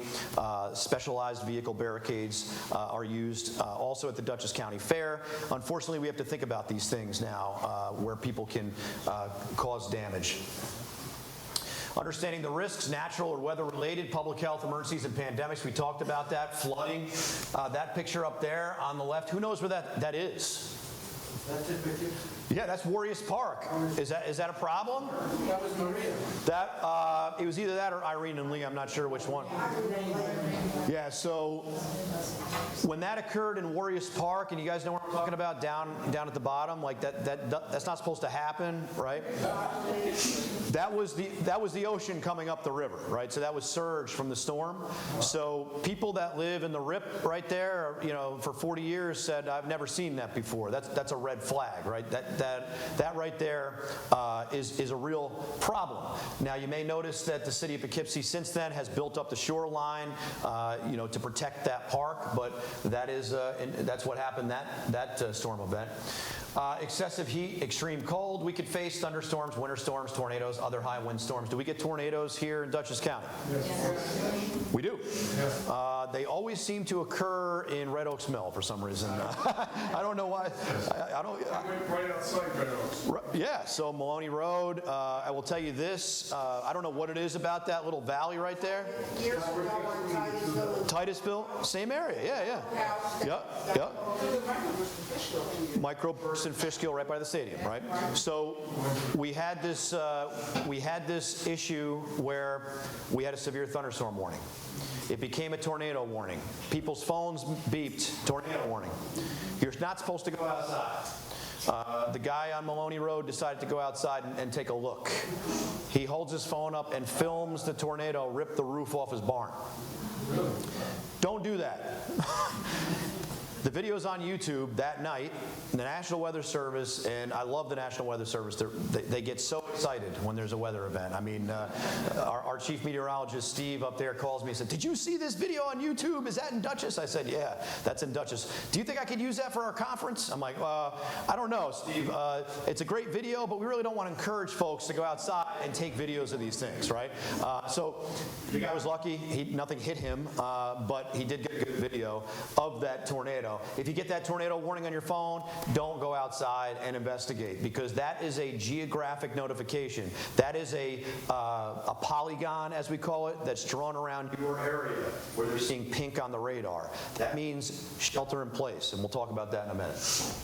specialized vehicle barricades are used also at the Dutchess County Fair. Unfortunately, we have to think about these things now where people can cause damage. Understanding the risks, natural or weather-related, public health emergencies and pandemics. We talked about that. Flooding. That picture up there on the left, who knows where that is? That's it, Victor? Yeah, that's Warriors Park. Is that a problem? That was Maria. It was either that or Irene and Lee. I'm not sure which one. Yeah, so when that occurred in Warriors Park, and you guys know what I'm talking about, down at the bottom, like that's not supposed to happen, right? That was the ocean coming up the river, right? So that was surge from the storm. So people that live in the Rip right there, for 40 years said, I've never seen that before. That's a red flag, right? That right there is a real problem. Now, you may notice that the city of Poughkeepsie since then has built up the shoreline, to protect that park, but that's what happened that storm event. Excessive heat, extreme cold. We could face thunderstorms, winter storms, tornadoes, other high wind storms. Do we get tornadoes here in Dutchess County? Yes. We do. Yes. They always seem to occur in Red Oaks Mill for some reason. I don't know why. I don't. Right outside Red Oaks. Yeah. So Maloney Road. I will tell you this. I don't know what it is about that little valley right there. Years ago on Titusville, same area. Yeah. Yep. Microburst in Fishkill, right by the stadium, right? So we had this issue where we had a severe thunderstorm warning. It became a tornado warning. People's phones beeped, tornado warning. You're not supposed to go outside. The guy on Maloney Road decided to go outside and take a look. He holds his phone up and films the tornado rip the roof off his barn. Don't do that. The video's on YouTube that night. The National Weather Service, and I love the National Weather Service, they get so excited when there's a weather event. I mean, our chief meteorologist, Steve, up there calls me and said, did you see this video on YouTube? Is that in Dutchess? I said, yeah, that's in Dutchess. Do you think I could use that for our conference? I'm like, I don't know, Steve. It's a great video, but we really don't want to encourage folks to go outside and take videos of these things, right? So the guy was lucky. Nothing hit him, but he did get a good video of that tornado. If you get that tornado warning on your phone, don't go outside and investigate, because that is a geographic notification. That is a polygon, as we call it, that's drawn around your area where they're seeing pink on the radar. That means shelter in place, and we'll talk about that in a minute.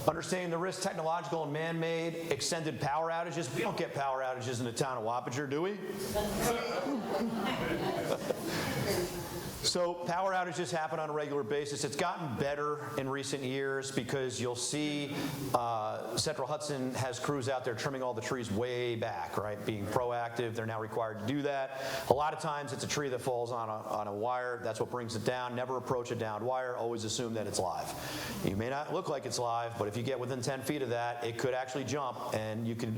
Understanding the risk, technological and man-made, extended power outages. We don't get power outages in the town of Wappinger, do we? So power outages happen on a regular basis. It's gotten better in recent years because you'll see Central Hudson has crews out there trimming all the trees way back, right? Being proactive. They're now required to do that. A lot of times it's a tree that falls on a wire. That's what brings it down. Never approach a downed wire. Always assume that it's live. You may not look like it's live, but if you get within 10 feet of that, it could actually jump and you could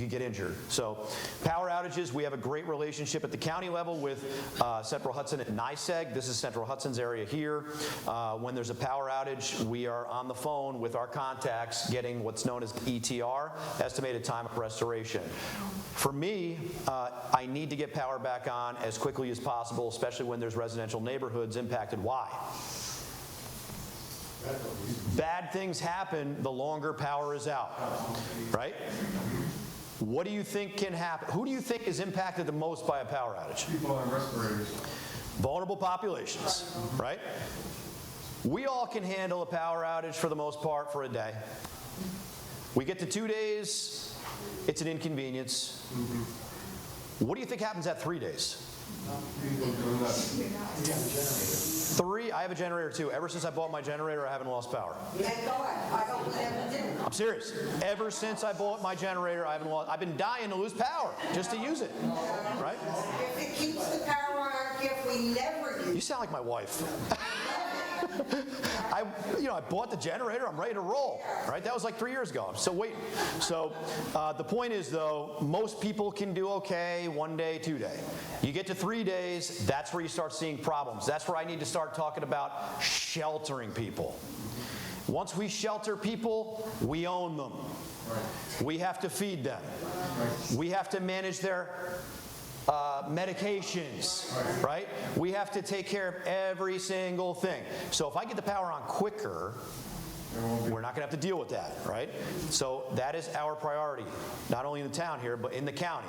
get injured. So power outages, we have a great relationship at the county level with Central Hudson and NICE. NYSEG, this is Central Hudson's area here. When there's a power outage, we are on the phone with our contacts getting what's known as ETR, estimated time of restoration. For me, I need to get power back on as quickly as possible, especially when there's residential neighborhoods impacted. Why? Bad things happen the longer power is out, right? What do you think can happen? Who do you think is impacted the most by a power outage? People on respirators. Vulnerable populations, right? We all can handle a power outage for the most part for a day. We get to 2 days, it's an inconvenience. What do you think happens at 3 days? People doing that. I have a generator too. Ever since I bought my generator, I haven't lost power. Thank God, I don't ever do. I'm serious. Ever since I bought my generator, I haven't lost. I've been dying to lose power just to use it, right? If it keeps the power on, I don't care if we never use You sound like my wife. I bought the generator. I'm ready to roll. Right? That was like 3 years ago. I'm still waiting. So the point is, though, most people can do okay 1 day, 2 day. You get to 3 days, that's where you start seeing problems. That's where I need to start talking about sheltering people. Once we shelter people, we own them. We have to feed them. We have to manage their medications, right? We have to take care of every single thing. So if I get the power on quicker, we're not going to have to deal with that, right? So that is our priority, not only in the town here, but in the county.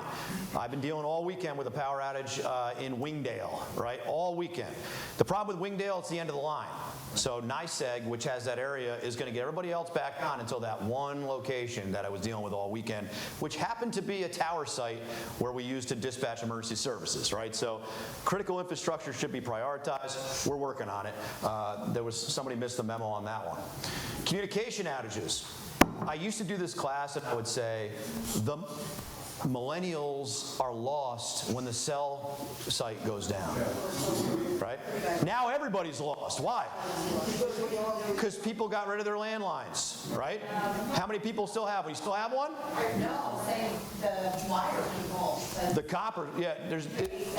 I've been dealing all weekend with a power outage in Wingdale, right? All weekend. The problem with Wingdale, it's the end of the line. So NYSEG, which has that area, is going to get everybody else back on until that one location that I was dealing with all weekend, which happened to be a tower site where we used to dispatch emergency services, right? So critical infrastructure should be prioritized. We're working on it. Somebody missed the memo on that one. Communication outages. I used to do this class and I would say the millennials are lost when the cell site goes down, right? Now everybody's lost. Why? Because people got rid of their landlines, right? How many people still have one? You still have one? No, saying the wire people. The copper, yeah.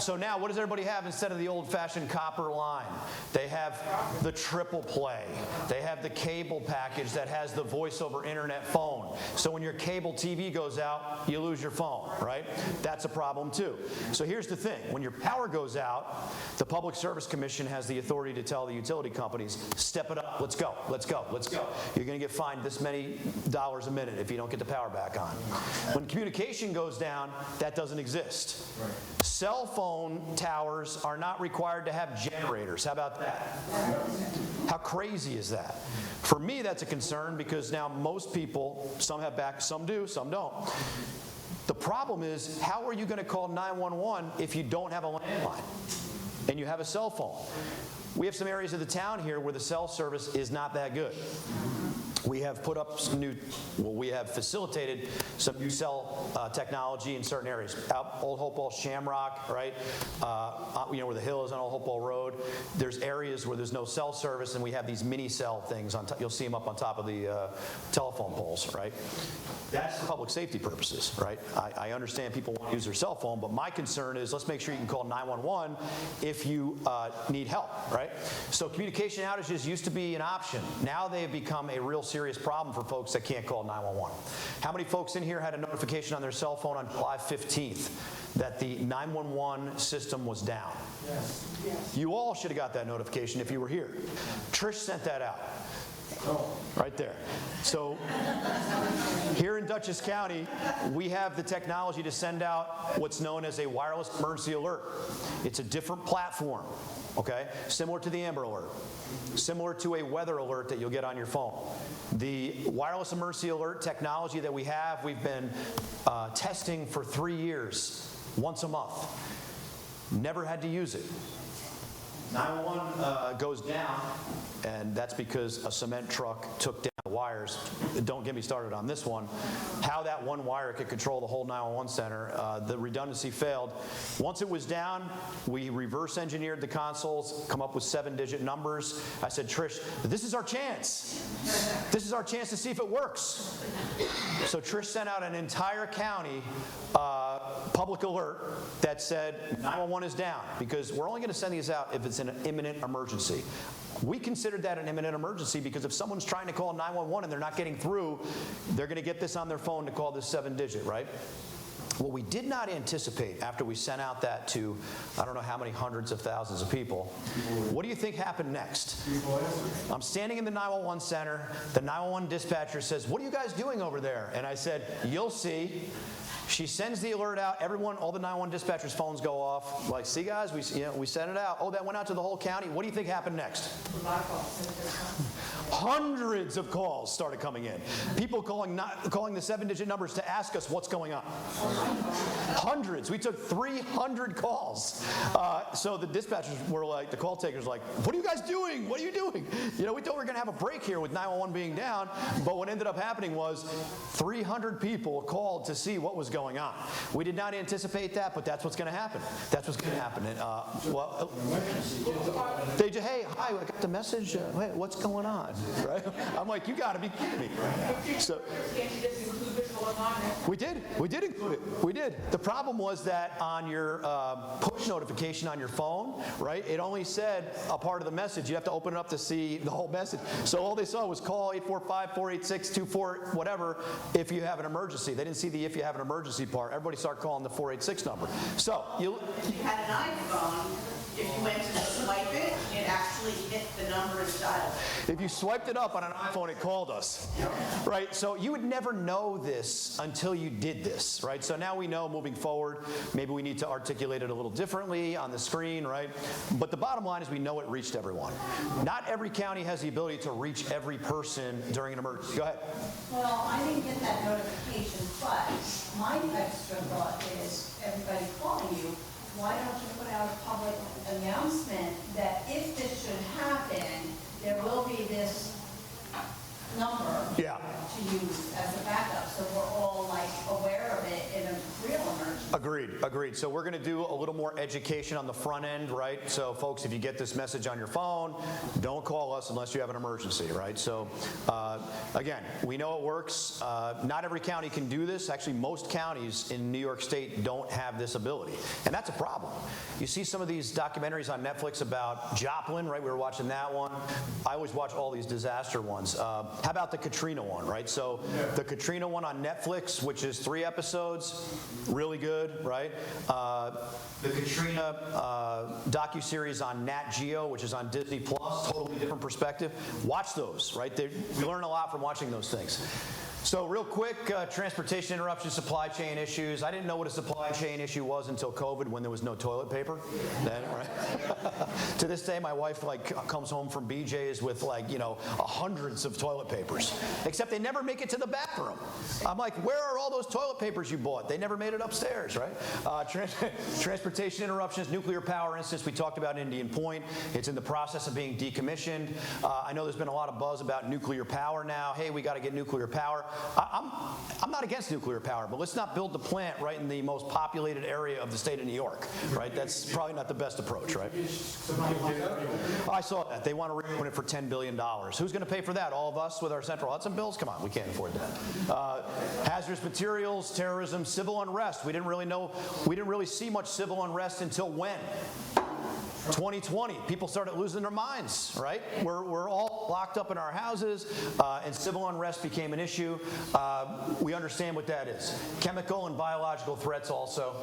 So now what does everybody have instead of the old-fashioned copper line? They have the triple play. They have the cable package that has the voice over internet phone. So when your cable TV goes out, you lose your phone. Right? That's a problem too. So here's the thing. When your power goes out, the Public Service Commission has the authority to tell the utility companies, step it up, let's go, let's go, let's go. You're going to get fined this many dollars a minute if you don't get the power back on. When communication goes down, that doesn't exist. Cell phone towers are not required to have generators. How about that? How crazy is that? For me, that's a concern because now most people, some have back, some do, some don't. The problem is, how are you going to call 911 if you don't have a landline and you have a cell phone? We have some areas of the town here where the cell service is not that good. We have put up some we have facilitated some new cell technology in certain areas. Old Hopewell, Shamrock, right? Where the hill is on Old Hopewell Road. There's areas where there's no cell service, and we have these mini cell things. You'll see them up on top of the telephone poles, right? That's for public safety purposes, right? I understand people want to use their cell phone, but my concern is let's make sure you can call 911 if you need help, right? So communication outages used to be an option. Now they have become a real serious problem for folks that can't call 911. How many folks in here had a notification on their cell phone on July 15th that the 911 system was down? Yes. You all should have got that notification if you were here. Trish sent that out. Right there. So here in Dutchess County, we have the technology to send out what's known as a wireless emergency alert. It's a different platform, okay? Similar to the Amber Alert, similar to a weather alert that you'll get on your phone. The wireless emergency alert technology that we have, we've been testing for 3 years, once a month. Never had to use it. 911 goes down, and that's because a cement truck took down a wires. Don't get me started on this one. How that one wire could control the whole 911 center. The redundancy failed. Once it was down, we reverse engineered the consoles, come up with 7-digit numbers. I said, Trish, this is our chance. This is our chance to see if it works. So Trish sent out an entire county public alert that said 911 is down, because we're only going to send these out if it's an imminent emergency. We considered that an imminent emergency because if someone's trying to call 911 and they're not getting through, they're going to get this on their phone to call this 7-digit, right? What we did not anticipate after we sent out that to, I don't know how many hundreds of thousands of people, what do you think happened next? I'm standing in the 911 center. The 911 dispatcher says, "What are you guys doing over there?" And I said, "You'll see." She sends the alert out. Everyone, all the 911 dispatchers' phones go off. Like, "See, guys, we sent it out." Oh, that went out to the whole county. What do you think happened next? Hundreds of calls started coming in. People calling the 7-digit numbers to ask us what's going on. Hundreds. We took 300 calls. So the dispatchers were like, the call takers were like, "What are you guys doing? What are you doing?" We thought we were going to have a break here with 911 being down, but what ended up happening was 300 people called to see what was going on. We did not anticipate that, but that's what's going to happen. That's what's going to happen. And, they just, "Hey, hi, I got the message. Hey, what's going on?" Right? I'm like, "You got to be kidding me." So we did include it. We did. The problem was that on your push notification on your phone, right, it only said a part of the message. You have to open it up to see the whole message. So all they saw was call 845-486-24 whatever if you have an emergency. They didn't see the if you have an emergency part. Everybody started calling the 486 number. So If you had an iPhone, if you went to swipe it, it actually hit the number and dialed. if you swiped it up on an iPhone, it called us, right? So you would never know this until you did this, right? So now we know moving forward, maybe we need to articulate it a little differently on the screen, right? But the bottom line is we know it reached everyone. Not every county has the ability to reach every person during an emergency. Go ahead. Well, I didn't get that notification, but my extra thought is, everybody calling you, why don't you put out a public announcement that if this should happen, there will be this number Yeah. to use as a backup, so we're all like aware of it in a real emergency. Agreed. So we're going to do a little more education on the front end, right? So folks, if you get this message on your phone, don't call us unless you have an emergency, right? So again, we know it works. Not every county can do this. Actually, most counties in New York State don't have this ability, and that's a problem. You see some of these documentaries on Netflix about Joplin, right? We were watching that one. I always watch all these disaster ones. How about the Katrina one, right? So the Katrina one on Netflix, which is 3 episodes, really good, right? The Katrina docuseries on Nat Geo, which is on Disney Plus, totally different perspective. Watch those, right? We learn a lot from watching those things. So real quick, transportation interruption, supply chain issues. I didn't know what a supply chain issue was until COVID, when there was no toilet paper. Then, right? To this day, my wife comes home from BJ's with hundreds of toilet papers, except they never make it to the bathroom. I'm like, where are all those toilet papers you bought? They never made it upstairs, right? Transportation interruptions, nuclear power instance. We talked about Indian Point. It's in the process of being decommissioned. I know there's been a lot of buzz about nuclear power now. Hey, we got to get nuclear power. I'm not against nuclear power, but let's not build the plant right in the most populated area of the state of New York, right? That's probably not the best approach, right? I saw that. They want to reopen it for $10 billion. Who's going to pay for that? All of us with our Central Hudson bills? Come on, we can't afford that. Hazardous materials, terrorism, civil unrest. We didn't really see much civil unrest until when? 2020, people started losing their minds, right? We're all locked up in our houses, and civil unrest became an issue. We understand what that is. Chemical and biological threats also.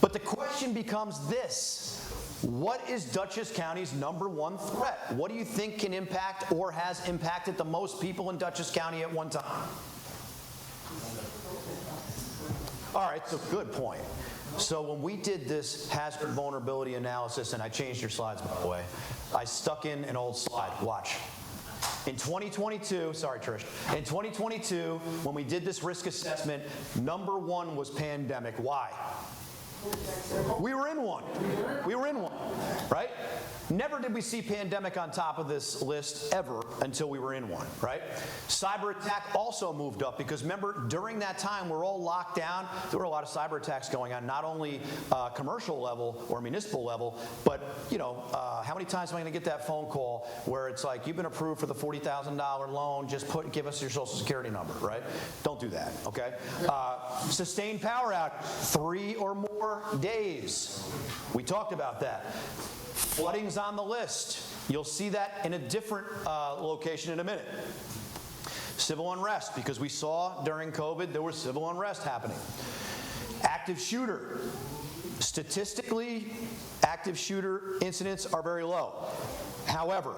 But the question becomes this: what is Dutchess County's #1 threat? What do you think can impact or has impacted the most people in Dutchess County at one time? All right, so good point. So when we did this hazard vulnerability analysis, and I changed your slides, by the way, I stuck in an old slide. Watch. In 2022, sorry, Trish. In 2022, when we did this risk assessment, #1 was pandemic. Why? We were in one. We were in one, right? Never did we see pandemic on top of this list ever until we were in one, right? Cyber attack also moved up because remember, during that time, we're all locked down. There were a lot of cyber attacks going on, not only commercial level or municipal level, but, you know, how many times am I going to get that phone call where it's like, you've been approved for the $40,000 loan, just give us your social security number, right? Don't do that, okay? Sustained power outage, 3 or more days. We talked about that. Flooding's on the list. You'll see that in a different location in a minute. Civil unrest, because we saw during COVID there was civil unrest happening. Active shooter. Statistically, active shooter incidents are very low. However,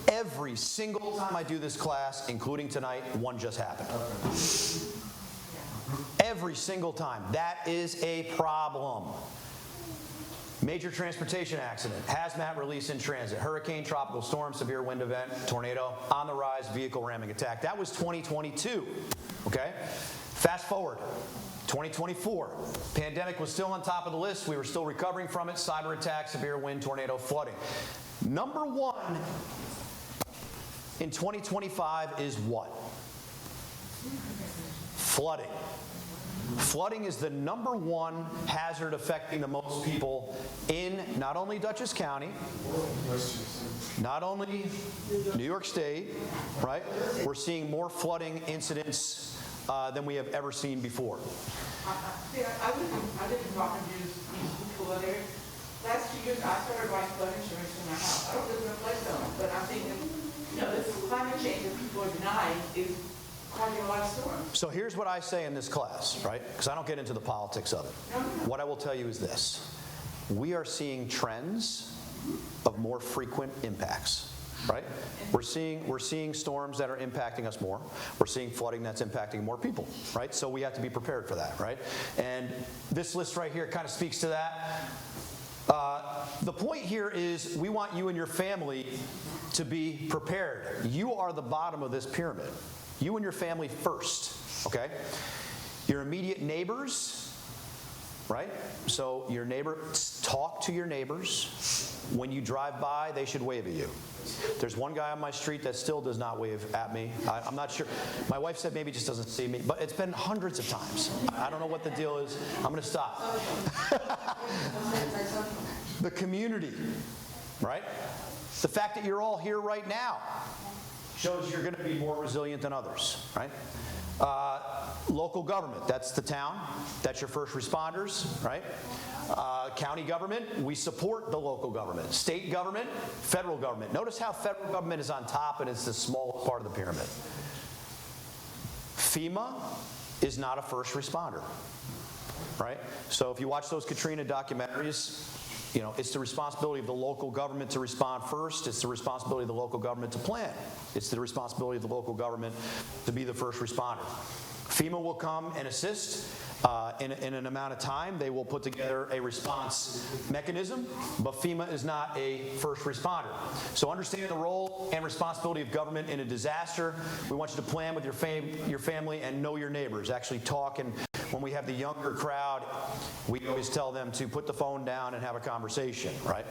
every single time I do this class, including tonight, one just happened. Every single time. That is a problem. Major transportation accident, hazmat release in transit, hurricane, tropical storm, severe wind event, tornado, on the rise, vehicle ramming attack. That was 2022, okay? Fast forward, 2024. Pandemic was still on top of the list. We were still recovering from it. Cyber attack, severe wind, tornado, flooding. Number one in 2025 is what? Flooding. Flooding is the number one hazard affecting the most people in not only Dutchess County, not only New York State, right? We're seeing more flooding incidents than we have ever seen before. I live in Rockland, people are there. Last 2 years, I started buying flood insurance for my house. I don't live in a flood zone, but I'm thinking, you know, this climate change that people are denying is causing a lot of storms. So here's what I say in this class, right? Because I don't get into the politics of it. What I will tell you is this. We are seeing trends of more frequent impacts, right? We're seeing storms that are impacting us more. We're seeing flooding that's impacting more people, right? So we have to be prepared for that, right? And this list right here kind of speaks to that. The point here is we want you and your family to be prepared. You are the bottom of this pyramid. You and your family first, okay? Your immediate neighbors, right? So your neighbors, talk to your neighbors. When you drive by, they should wave at you. There's one guy on my street that still does not wave at me. I'm not sure. My wife said maybe he just doesn't see me, but it's been hundreds of times. I don't know what the deal is. I'm going to stop. The community, right? The fact that you're all here right now shows you're going to be more resilient than others, right? Local government, that's the town, that's your first responders, right? County government, we support the local government. State government, federal government. Notice how federal government is on top and it's the smallest part of the pyramid. FEMA is not a first responder, right? So if you watch those Katrina documentaries, you know, it's the responsibility of the local government to respond first. It's the responsibility of the local government to plan. It's the responsibility of the local government to be the first responder. FEMA will come and assist in an amount of time. They will put together a response mechanism, but FEMA is not a first responder. So understand the role and responsibility of government in a disaster. We want you to plan with your family and know your neighbors. Actually talk, and when we have the younger crowd, we always tell them to put the phone down and have a conversation, right?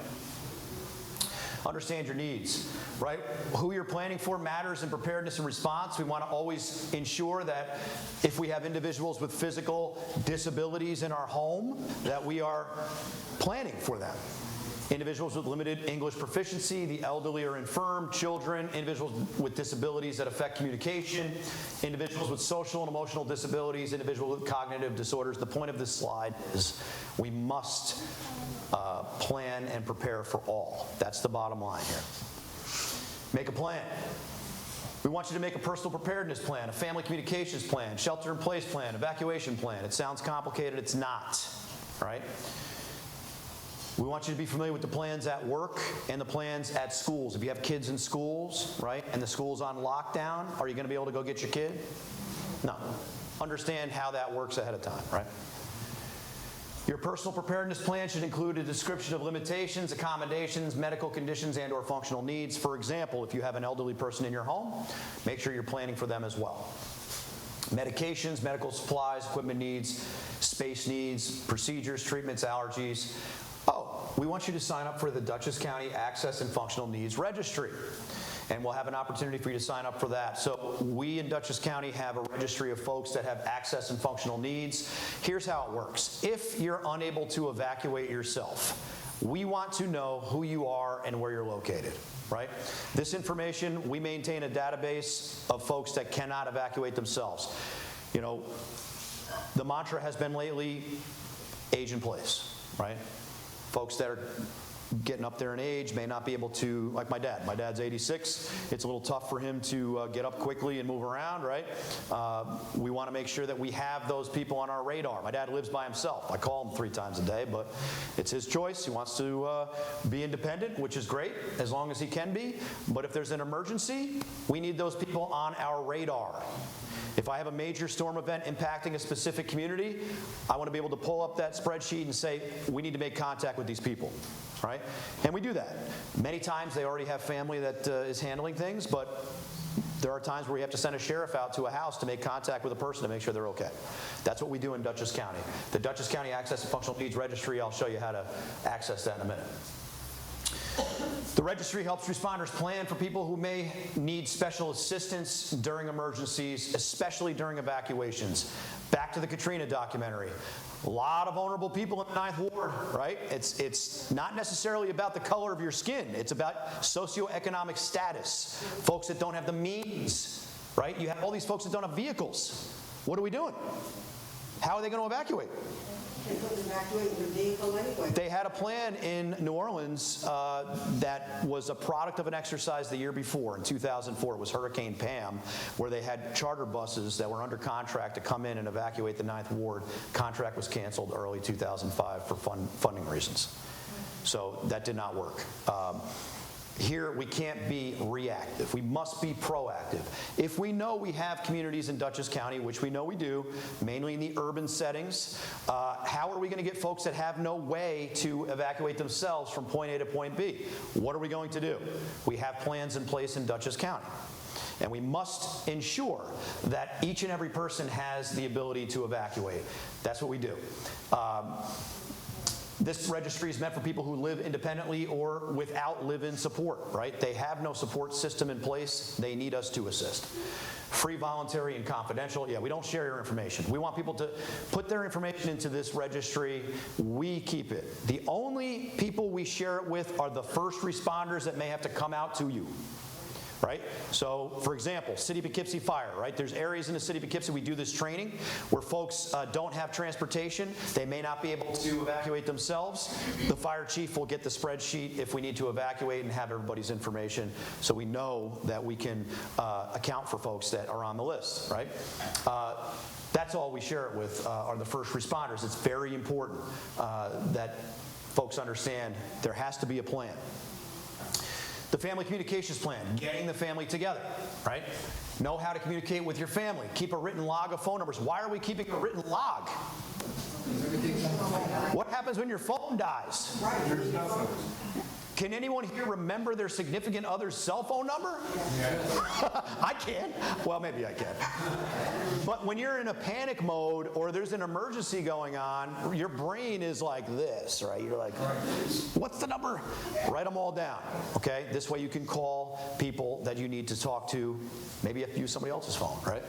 Understand your needs, right? Who you're planning for matters in preparedness and response. We want to always ensure that if we have individuals with physical disabilities in our home, that we are planning for them. Individuals with limited English proficiency, the elderly or infirm, children, individuals with disabilities that affect communication, individuals with social and emotional disabilities, individuals with cognitive disorders. The point of this slide is we must plan and prepare for all. That's the bottom line here. Make a plan. We want you to make a personal preparedness plan, a family communications plan, shelter-in-place plan, evacuation plan. It sounds complicated. It's not, right? We want you to be familiar with the plans at work and the plans at schools. If you have kids in schools, right, and the school's on lockdown, are you going to be able to go get your kid? No. Understand how that works ahead of time, right? Your personal preparedness plan should include a description of limitations, accommodations, medical conditions, and/or functional needs. For example, if you have an elderly person in your home, make sure you're planning for them as well. Medications, medical supplies, equipment needs, space needs, procedures, treatments, allergies. Oh, we want you to sign up for the Dutchess County Access and Functional Needs Registry. And we'll have an opportunity for you to sign up for that. So we in Dutchess County have a registry of folks that have access and functional needs. Here's how it works. If you're unable to evacuate yourself, we want to know who you are and where you're located, right? This information, we maintain a database of folks that cannot evacuate themselves. You know, the mantra has been lately, age in place, right? Folks that are getting up there in age may not be able to, like my dad. My dad's 86. It's a little tough for him to get up quickly and move around, right? We want to make sure that we have those people on our radar. My dad lives by himself. I call him 3 times a day, but it's his choice. He wants to be independent, which is great, as long as he can be. But if there's an emergency, we need those people on our radar. If I have a major storm event impacting a specific community, I want to be able to pull up that spreadsheet and say, we need to make contact with these people, right? And we do that. Many times they already have family that is handling things, but there are times where we have to send a sheriff out to a house to make contact with a person to make sure they're okay. That's what we do in Dutchess County. The Dutchess County Access and Functional Needs Registry, I'll show you how to access that in a minute. The registry helps responders plan for people who may need special assistance during emergencies, especially during evacuations. Back to the Katrina documentary. A lot of vulnerable people in the 9th Ward, right? It's not necessarily about the color of your skin. It's about socioeconomic status. Folks that don't have the means, right? You have all these folks that don't have vehicles. What are we doing? How are they going to evacuate? They couldn't evacuate with a vehicle anyway. They had a plan in New Orleans that was a product of an exercise the year before. In 2004, it was Hurricane Pam, where they had charter buses that were under contract to come in and evacuate the 9th Ward. Contract was canceled early 2005 for funding reasons. So that did not work. Here, we can't be reactive. We must be proactive. If we know we have communities in Dutchess County, which we know we do, mainly in the urban settings, how are we going to get folks that have no way to evacuate themselves from point A to point B? What are we going to do? We have plans in place in Dutchess County. And we must ensure that each and every person has the ability to evacuate. That's what we do. This registry is meant for people who live independently or without live-in support, right? They have no support system in place. They need us to assist. Free, voluntary, and confidential. Yeah, we don't share your information. We want people to put their information into this registry. We keep it. The only people we share it with are the first responders that may have to come out to you. Right? So, for example, City of Poughkeepsie Fire, right? There's areas in the City of Poughkeepsie we do this training where folks don't have transportation. They may not be able to evacuate themselves. The fire chief will get the spreadsheet if we need to evacuate and have everybody's information so we know that we can account for folks that are on the list, right? That's all we share it with are the first responders. It's very important that folks understand there has to be a plan. The family communications plan, getting the family together, right? Know how to communicate with your family. Keep a written log of phone numbers. Why are we keeping a written log? What happens when your phone dies? Can anyone here remember their significant other's cell phone number? I can. Well, maybe I can. But when you're in a panic mode or there's an emergency going on, your brain is like this, right? You're like, what's the number? Write them all down, okay? This way you can call people that you need to talk to. Maybe you have to use somebody else's phone, right?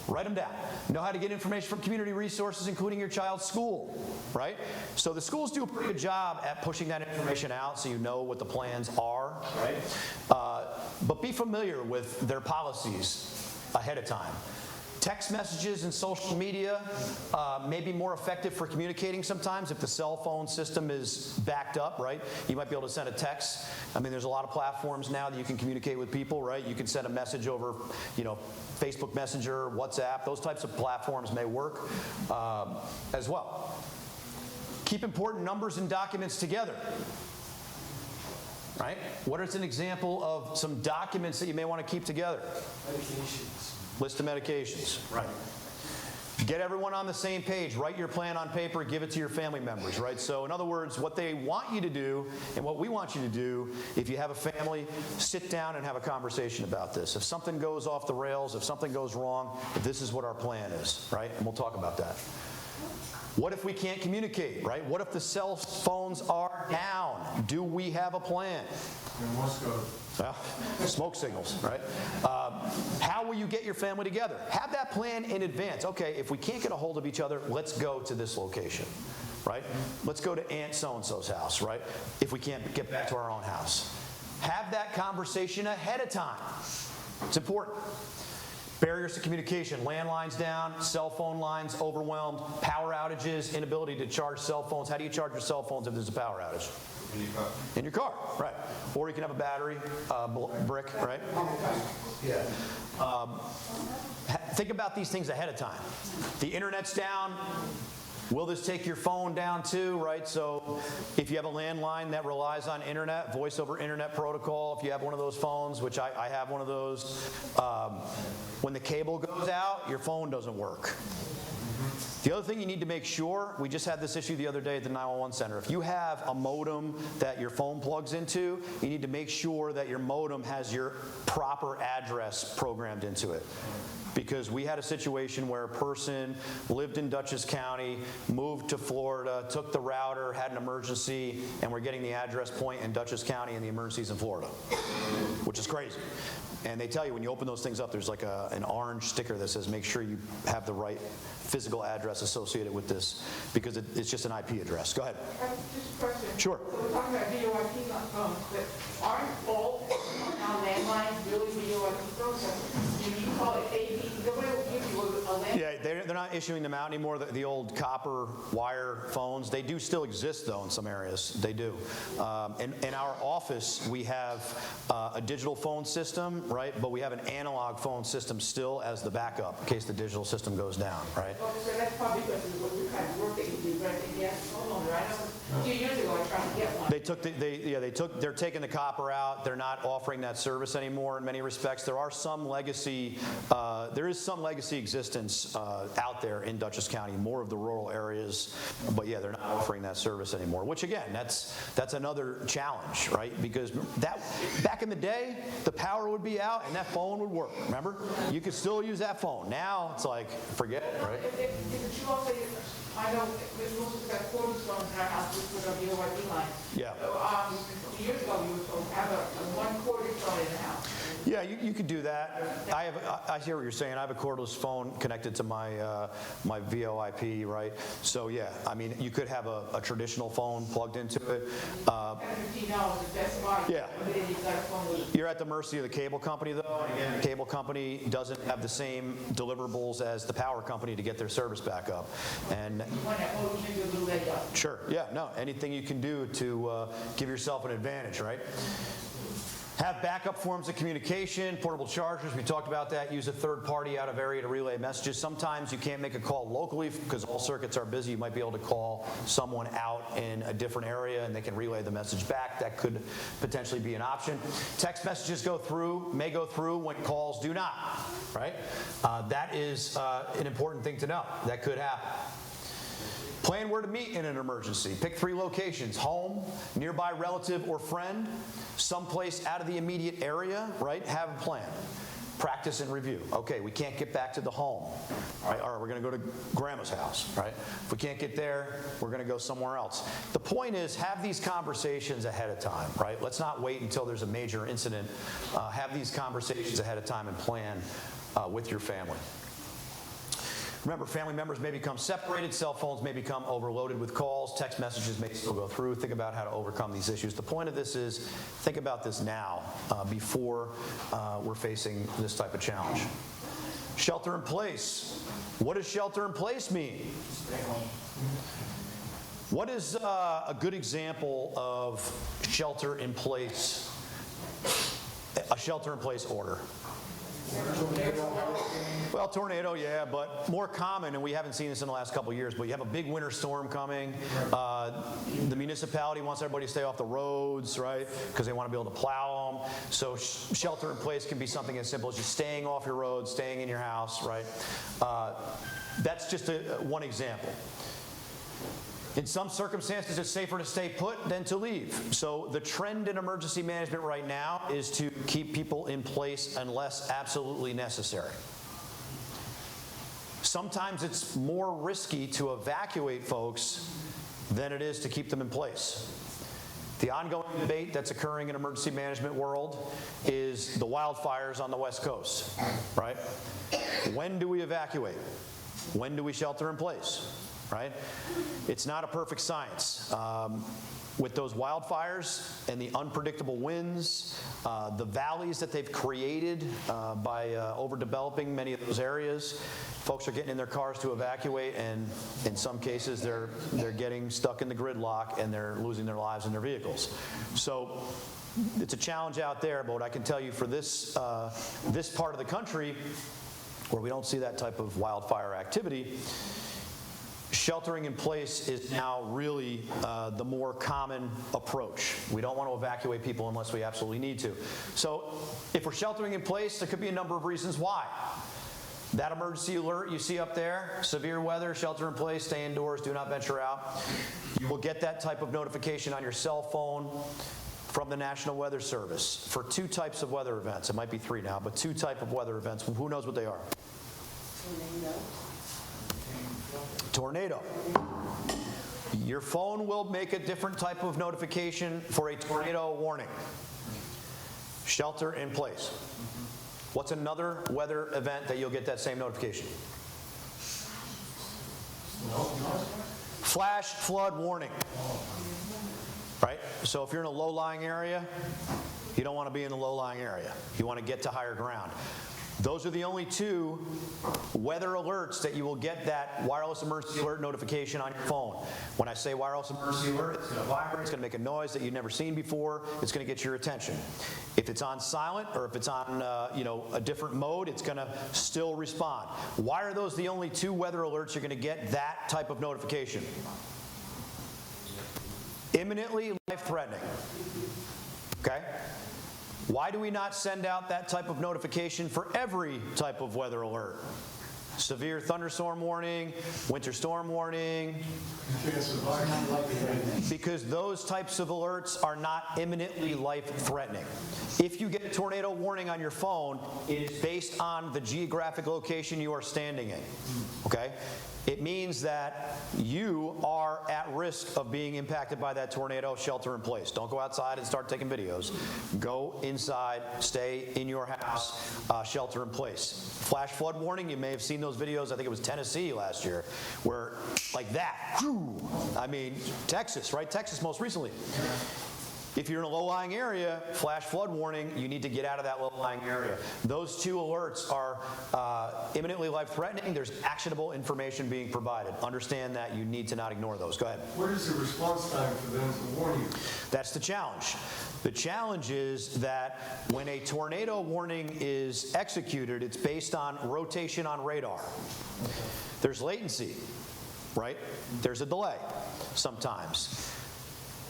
Write them down. Know how to get information from community resources, including your child's school, right? So the schools do a pretty good job at pushing that information out so you know what the plans are, right? But be familiar with their policies ahead of time. Text messages and social media may be more effective for communicating sometimes if the cell phone system is backed up, right? You might be able to send a text. I mean, there's a lot of platforms now that you can communicate with people, right? You can send a message over, Facebook Messenger, WhatsApp. Those types of platforms may work as well. Keep important numbers and documents together. Right? What is an example of some documents that you may want to keep together? Medications. List of medications. Right. Get everyone on the same page. Write your plan on paper. Give it to your family members. Right? So in other words, what they want you to do and what we want you to do, if you have a family, sit down and have a conversation about this. If something goes off the rails, if something goes wrong, this is what our plan is. Right? And we'll talk about that. What if we can't communicate, right? What if the cell phones are down? Do we have a plan? In Moscow. Well, smoke signals, right? How will you get your family together? Have that plan in advance. Okay, if we can't get a hold of each other, let's go to this location, right? Let's go to Aunt so-and-so's house, right? If we can't get back to our own house. Have that conversation ahead of time. It's important. Barriers to communication, landlines down, cell phone lines overwhelmed, power outages, inability to charge cell phones. How do you charge your cell phones if there's a power outage? In your car. In your car, right. Or you can have a battery, brick, right? Yeah. Think about these things ahead of time. The internet's down. Will this take your phone down too, right? So if you have a landline that relies on internet, voice over internet protocol, if you have one of those phones, which I have one of those, when the cable goes out, your phone doesn't work. The other thing you need to make sure, we just had this issue the other day at the 911 center. If you have a modem that your phone plugs into, you need to make sure that your modem has your proper address programmed into it. Because we had a situation where a person lived in Dutchess County, moved to Florida, took the router, had an emergency, and we're getting the address point in Dutchess County and the emergency's in Florida, which is crazy. And they tell you when you open those things up, there's like an orange sticker that says make sure you have the right physical address associated with this, because it's just an IP address. Go ahead. Just a question. Sure. So we're talking about VoIP on phones, but aren't all landlines really VoIP phones? Do you call it AV? Nobody will give you a landline. Yeah, they're not issuing them out anymore, the old copper wire phones. They do still exist, though, in some areas. They do. In our office, we have a digital phone system, right? But we have an analog phone system still as the backup in case the digital system goes down, right? Oh, so that's probably because of what kind of work that you do, right? They get phone, right? A few years ago, I tried to get one. They're taking the copper out. They're not offering that service anymore in many respects. There is some legacy existence out there in Dutchess County, more of the rural areas, but yeah, they're not offering that service anymore, which again, that's another challenge, right? Because back in the day, the power would be out and that phone would work, remember? You could still use that phone. Now, it's like, forget it, right? If you also, I know most of the cordless phones in our house, we put a VoIP line. Yeah. So, a few years ago, we were supposed to have a one cordless phone in the house. Yeah, you could do that. I hear what you're saying. I have a cordless phone connected to my VoIP, right? So yeah, I mean, you could have a traditional phone plugged into it. $15 is Best Buy. Yeah. But then you've got a phone with You're at the mercy of the cable company, though. And again, the cable company doesn't have the same deliverables as the power company to get their service back up. And one that will give you a little leg up. sure, yeah, no, anything you can do to give yourself an advantage, right? Have backup forms of communication, portable chargers, we talked about that. Use a third party out of area to relay messages. Sometimes you can't make a call locally because all circuits are busy. You might be able to call someone out in a different area and they can relay the message back. That could potentially be an option. Text messages may go through when calls do not, right? That is an important thing to know. That could happen. Plan where to meet in an emergency. Pick 3 locations: home, nearby relative or friend, someplace out of the immediate area, right? Have a plan. Practice and review. Okay, we can't get back to the home, right? All right, we're going to go to grandma's house, right? If we can't get there, we're going to go somewhere else. The point is, have these conversations ahead of time, right? Let's not wait until there's a major incident. Have these conversations ahead of time and plan with your family. Remember, family members may become separated, cell phones may become overloaded with calls, text messages may still go through. Think about how to overcome these issues. The point of this is, think about this now, before we're facing this type of challenge. Shelter in place. What does shelter in place mean? What is a good example of shelter in place, a shelter in place order? Well, tornado, yeah, but more common, and we haven't seen this in the last couple of years, but you have a big winter storm coming. The municipality wants everybody to stay off the roads, right, because they want to be able to plow them. So shelter in place can be something as simple as just staying off your road, staying in your house, right? That's just one example. In some circumstances, it's safer to stay put than to leave. So the trend in emergency management right now is to keep people in place unless absolutely necessary. sometimes it's more risky to evacuate folks than it is to keep them in place. The ongoing debate that's occurring in emergency management world is the wildfires on the West Coast, right? When do we evacuate? When do we shelter in place, right? It's not a perfect science. With those wildfires and the unpredictable winds, the valleys that they've created by overdeveloping many of those areas, folks are getting in their cars to evacuate, and in some cases they're getting stuck in the gridlock and they're losing their lives in their vehicles. So it's a challenge out there, but what I can tell you for this part of the country where we don't see that type of wildfire activity, sheltering in place is now really the more common approach. We don't want to evacuate people unless we absolutely need to. So if we're sheltering in place, there could be a number of reasons why. That emergency alert you see up there, severe weather, shelter in place, stay indoors, do not venture out. You will get that type of notification on your cell phone from the National Weather Service for 2 types of weather events. It might be 3 now, but 2 types of weather events. Who knows what they are? Tornado. Your phone will make a different type of notification for a tornado warning. Shelter in place. What's another weather event that you'll get that same notification? Flash flood warning. Right? So if you're in a low-lying area, you don't want to be in the low-lying area. You want to get to higher ground. Those are the only 2 weather alerts that you will get that wireless emergency alert notification on your phone. When I say wireless emergency alert, it's going to vibrate, it's going to make a noise that you've never seen before, it's going to get your attention. If it's on silent or if it's on a different mode, it's going to still respond. Why are those the only 2 weather alerts you're going to get that type of notification? Imminently life-threatening. Okay? Why do we not send out that type of notification for every type of weather alert? Severe thunderstorm warning, winter storm warning. Because those types of alerts are not imminently life-threatening. If you get a tornado warning on your phone, it is based on the geographic location you are standing in. Okay? It means that you are at risk of being impacted by that tornado. Shelter in place. Don't go outside and start taking videos. Go inside, stay in your house, shelter in place. Flash flood warning, you may have seen those videos, I think it was Tennessee last year, where like that, I mean, Texas, right? Texas most recently. If you're in a low-lying area, flash flood warning, you need to get out of that low-lying area. Those 2 alerts are imminently life-threatening. There's actionable information being provided. Understand that you need to not ignore those. Go ahead. What is the response time for them to warn you? That's the challenge. The challenge is that when a tornado warning is executed, it's based on rotation on radar. There's latency, right? There's a delay sometimes.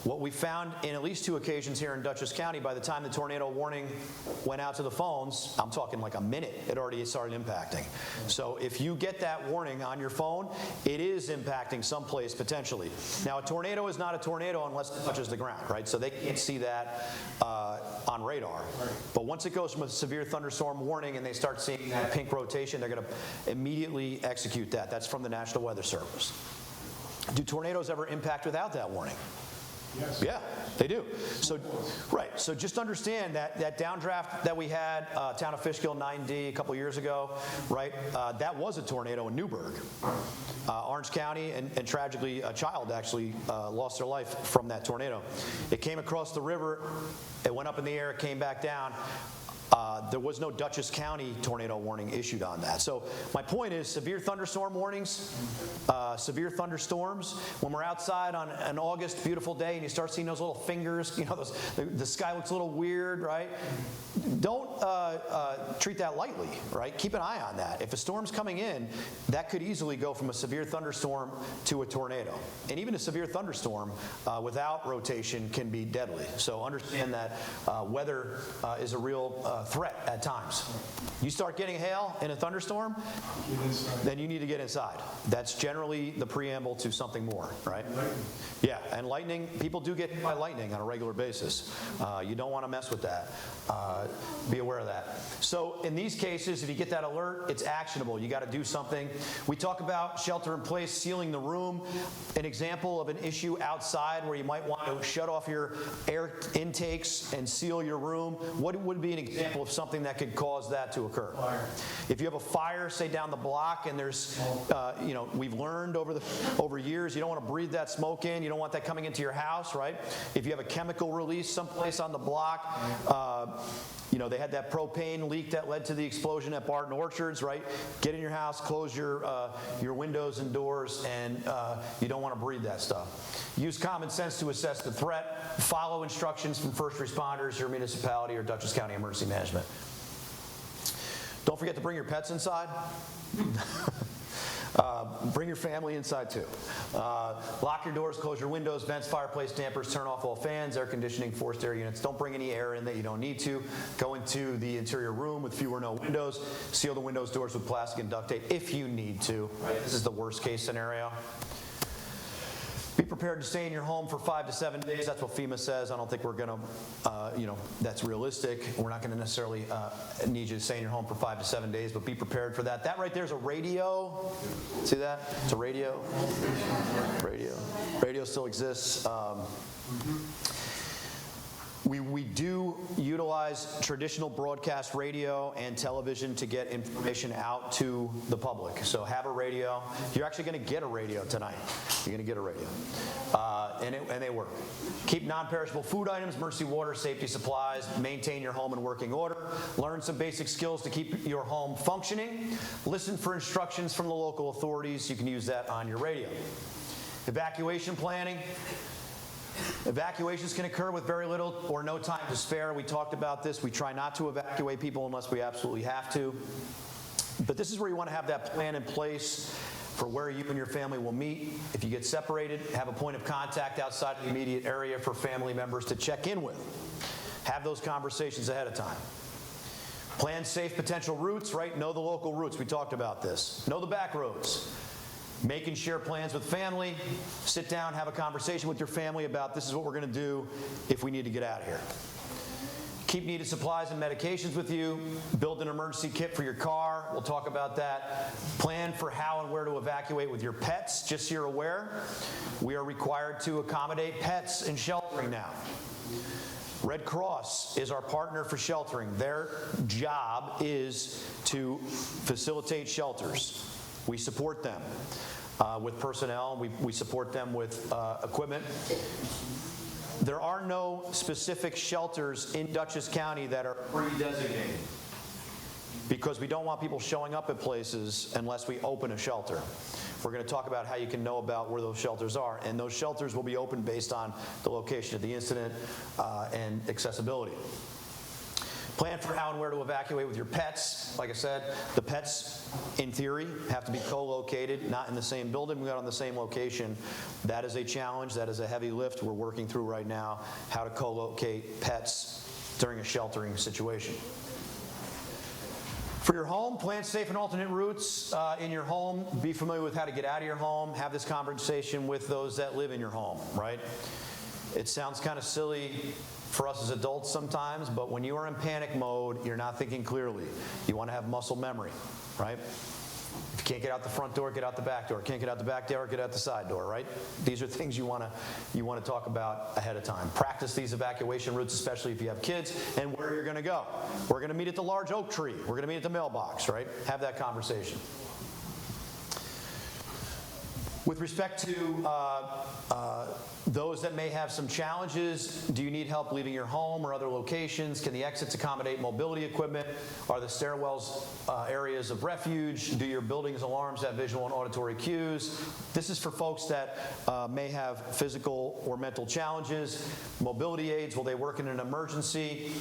What we found in at least 2 occasions here in Dutchess County, by the time the tornado warning went out to the phones, I'm talking like a minute, it already started impacting. So if you get that warning on your phone, it is impacting someplace potentially. Now, a tornado is not a tornado unless it touches the ground, right? So they can't see that on radar. But once it goes from a severe thunderstorm warning and they start seeing that pink rotation, they're going to immediately execute that. That's from the National Weather Service. Do tornadoes ever impact without that warning? Yes. Yeah, they do. So, right. So just understand that downdraft that we had, town of Fishkill 9D a couple years ago, right? That was a tornado in Newburgh, Orange County, and tragically a child actually lost their life from that tornado. It came across the river, it went up in the air, it came back down. There was no Dutchess County tornado warning issued on that. So my point is severe thunderstorm warnings, severe thunderstorms. When we're outside on an August beautiful day and you start seeing those little fingers, the sky looks a little weird, right? Don't treat that lightly, right? Keep an eye on that. If a storm's coming in, that could easily go from a severe thunderstorm to a tornado. And even a severe thunderstorm without rotation can be deadly. So understand that weather is a real threat at times. You start getting hail in a thunderstorm, Get inside. then you need to get inside. That's generally the preamble to something more, right? Lightning. Yeah, and lightning, people do get hit by lightning on a regular basis. You don't want to mess with that. Be aware of that. So in these cases, if you get that alert, it's actionable. You got to do something. We talk about shelter in place, sealing the room. An example of an issue outside where you might want to shut off your air intakes and seal your room. What would be an example of something that could cause that to occur? Fire. If you have a fire, say down the block, and there's, we've learned over years, you don't want to breathe that smoke in. You don't want that coming into your house, right? If you have a chemical release someplace on the block, they had that propane leak that led to the explosion at Barton Orchards, right? Get in your house, close your windows and doors, and you don't want to breathe that stuff. Use common sense to assess the threat. Follow instructions from first responders, your municipality, or Dutchess County Emergency Management. Don't forget to bring your pets inside. Bring your family inside too. Lock your doors, close your windows, vents, fireplace dampers, turn off all fans, air conditioning, forced air units. Don't bring any air in that you don't need to. Go into the interior room with few or no windows. Seal the windows, doors with plastic and duct tape if you need to. Right? This is the worst case scenario. Be prepared to stay in your home for 5 to 7 days. That's what FEMA says. I don't think we're going to, that's realistic. We're not going to necessarily need you to stay in your home for 5 to 7 days, but be prepared for that. That right there is a radio. See that? It's a radio. Radio still exists. We do utilize traditional broadcast radio and television to get information out to the public. So have a radio. You're actually going to get a radio tonight. You're going to get a radio. And they work. Keep non-perishable food items, emergency water, safety supplies. Maintain your home in working order. Learn some basic skills to keep your home functioning. Listen for instructions from the local authorities. You can use that on your radio. Evacuation planning. Evacuations can occur with very little or no time to spare. We talked about this. We try not to evacuate people unless we absolutely have to. But this is where you want to have that plan in place for where you and your family will meet. If you get separated, have a point of contact outside the immediate area for family members to check in with. Have those conversations ahead of time. Plan safe potential routes, right? Know the local routes. We talked about this. Know the back roads. Make and share plans with family. Sit down, have a conversation with your family about this is what we're going to do if we need to get out of here. Keep needed supplies and medications with you. Build an emergency kit for your car. We'll talk about that. Plan for how and where to evacuate with your pets. Just so you're aware, we are required to accommodate pets in sheltering now. Red Cross is our partner for sheltering. Their job is to facilitate shelters. We support them with personnel. We support them with equipment. There are no specific shelters in Dutchess County that are pre-designated because we don't want people showing up at places unless we open a shelter. We're going to talk about how you can know about where those shelters are, and those shelters will be open based on the location of the incident and accessibility. Plan for how and where to evacuate with your pets. Like I said, the pets, in theory, have to be co-located, not in the same building, but on the same location. That is a challenge. That is a heavy lift we're working through right now, how to co-locate pets during a sheltering situation. For your home, plan safe and alternate routes in your home. Be familiar with how to get out of your home. Have this conversation with those that live in your home, right? It sounds kind of silly for us as adults sometimes, but when you are in panic mode, you're not thinking clearly. You want to have muscle memory, right? If you can't get out the front door, get out the back door. Can't get out the back door, get out the side door, right? These are things you want to talk about ahead of time. Practice these evacuation routes, especially if you have kids, and where you're going to go. We're going to meet at the large oak tree. We're going to meet at the mailbox, right? Have that conversation. With respect to those that may have some challenges, do you need help leaving your home or other locations? Can the exits accommodate mobility equipment? Are the stairwells areas of refuge? Do your buildings' alarms have visual and auditory cues? This is for folks that may have physical or mental challenges. Mobility aids, will they work in an emergency?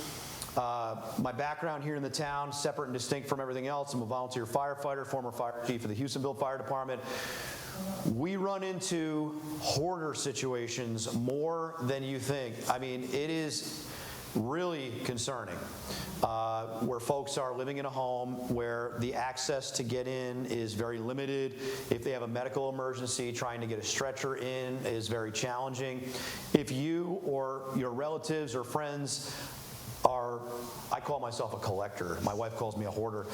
My background here in the town, separate and distinct from everything else. I'm a volunteer firefighter, former fire chief of the Houstonville Fire Department. We run into hoarder situations more than you think. I mean, it is really concerning, where folks are living in a home where the access to get in is very limited. If they have a medical emergency, trying to get a stretcher in is very challenging. If you or your relatives or friends are, I call myself a collector. My wife calls me a hoarder.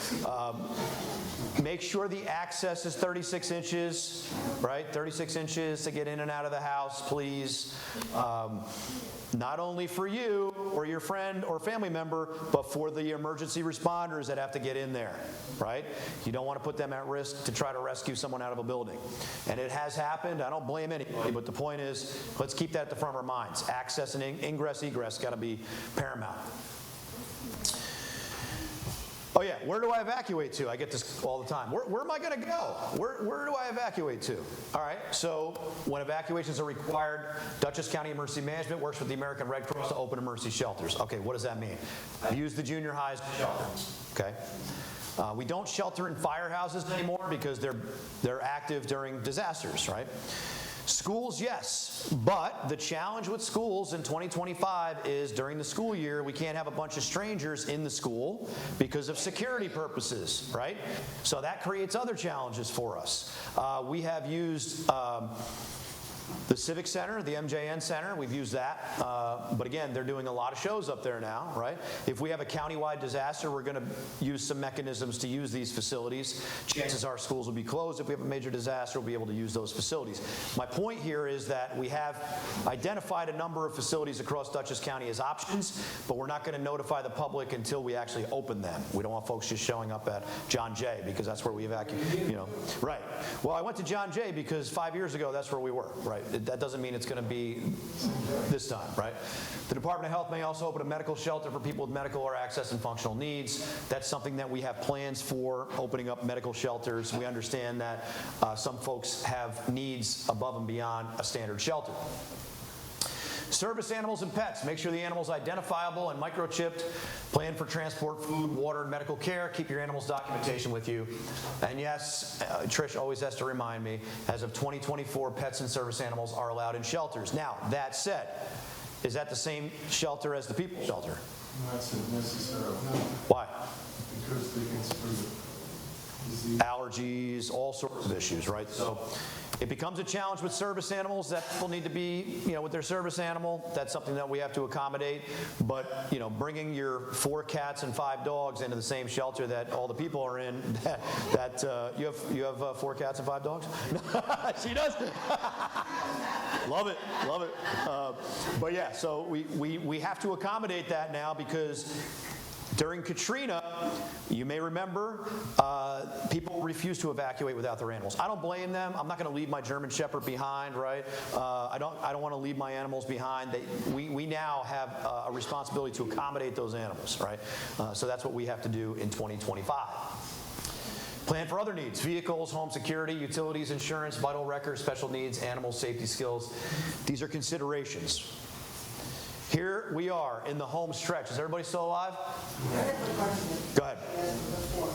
Make sure the access is 36 inches, right? 36 inches to get in and out of the house, please. Not only for you or your friend or family member, but for the emergency responders that have to get in there, right? You don't want to put them at risk to try to rescue someone out of a building. And it has happened. I don't blame anybody, but the point is, let's keep that at the front of our minds. Access and ingress, egress got to be paramount. Oh yeah, where do I evacuate to? I get this all the time. Where am I going to go? Where do I evacuate to? All right, so when evacuations are required, Dutchess County Emergency Management works with the American Red Cross to open emergency shelters. Okay, what does that mean? Use the junior highs shelter. Okay. We don't shelter in firehouses anymore because they're active during disasters, right? Schools, yes, but the challenge with schools in 2025 is during the school year, we can't have a bunch of strangers in the school because of security purposes, right? So that creates other challenges for us. We have used the Civic Center, the MJN Center, we've used that. But again, they're doing a lot of shows up there now, right? If we have a countywide disaster, we're going to use some mechanisms to use these facilities. Chances are schools will be closed. If we have a major disaster, we'll be able to use those facilities. My point here is that we have identified a number of facilities across Dutchess County as options, but we're not going to notify the public until we actually open them. We don't want folks just showing up at John Jay because that's where we evacuate, you know. Right. Well, I went to John Jay because 5 years ago, that's where we were, right? That doesn't mean it's going to be this time, right? The Department of Health may also open a medical shelter for people with medical or access and functional needs. That's something that we have plans for, opening up medical shelters. We understand that some folks have needs above and beyond a standard shelter. Service animals and pets. Make sure the animal's identifiable and microchipped. Plan for transport, food, water, and medical care. Keep your animal's documentation with you. And yes, Trish always has to remind me, as of 2024, pets and service animals are allowed in shelters. Now, that said, is that the same shelter as the people shelter? Not necessarily. Why? Because they can spread disease. Allergies, all sorts of issues, right? So it becomes a challenge with service animals that people need to be, you know, with their service animal. That's something that we have to accommodate. But, you know, bringing your 4 cats and 5 dogs into the same shelter that all the people are in, you have 4 cats and 5 dogs? She does. Love it, love it. But yeah, so we have to accommodate that now because during Katrina, you may remember, people refused to evacuate without their animals. I don't blame them. I'm not going to leave my German Shepherd behind, right? I don't want to leave my animals behind. We now have a responsibility to accommodate those animals, right? So that's what we have to do in 2025. Plan for other needs: vehicles, home security, utilities, insurance, vital records, special needs, animal safety skills. These are considerations. Here we are in the home stretch. Is everybody still alive? I have a question. Go ahead.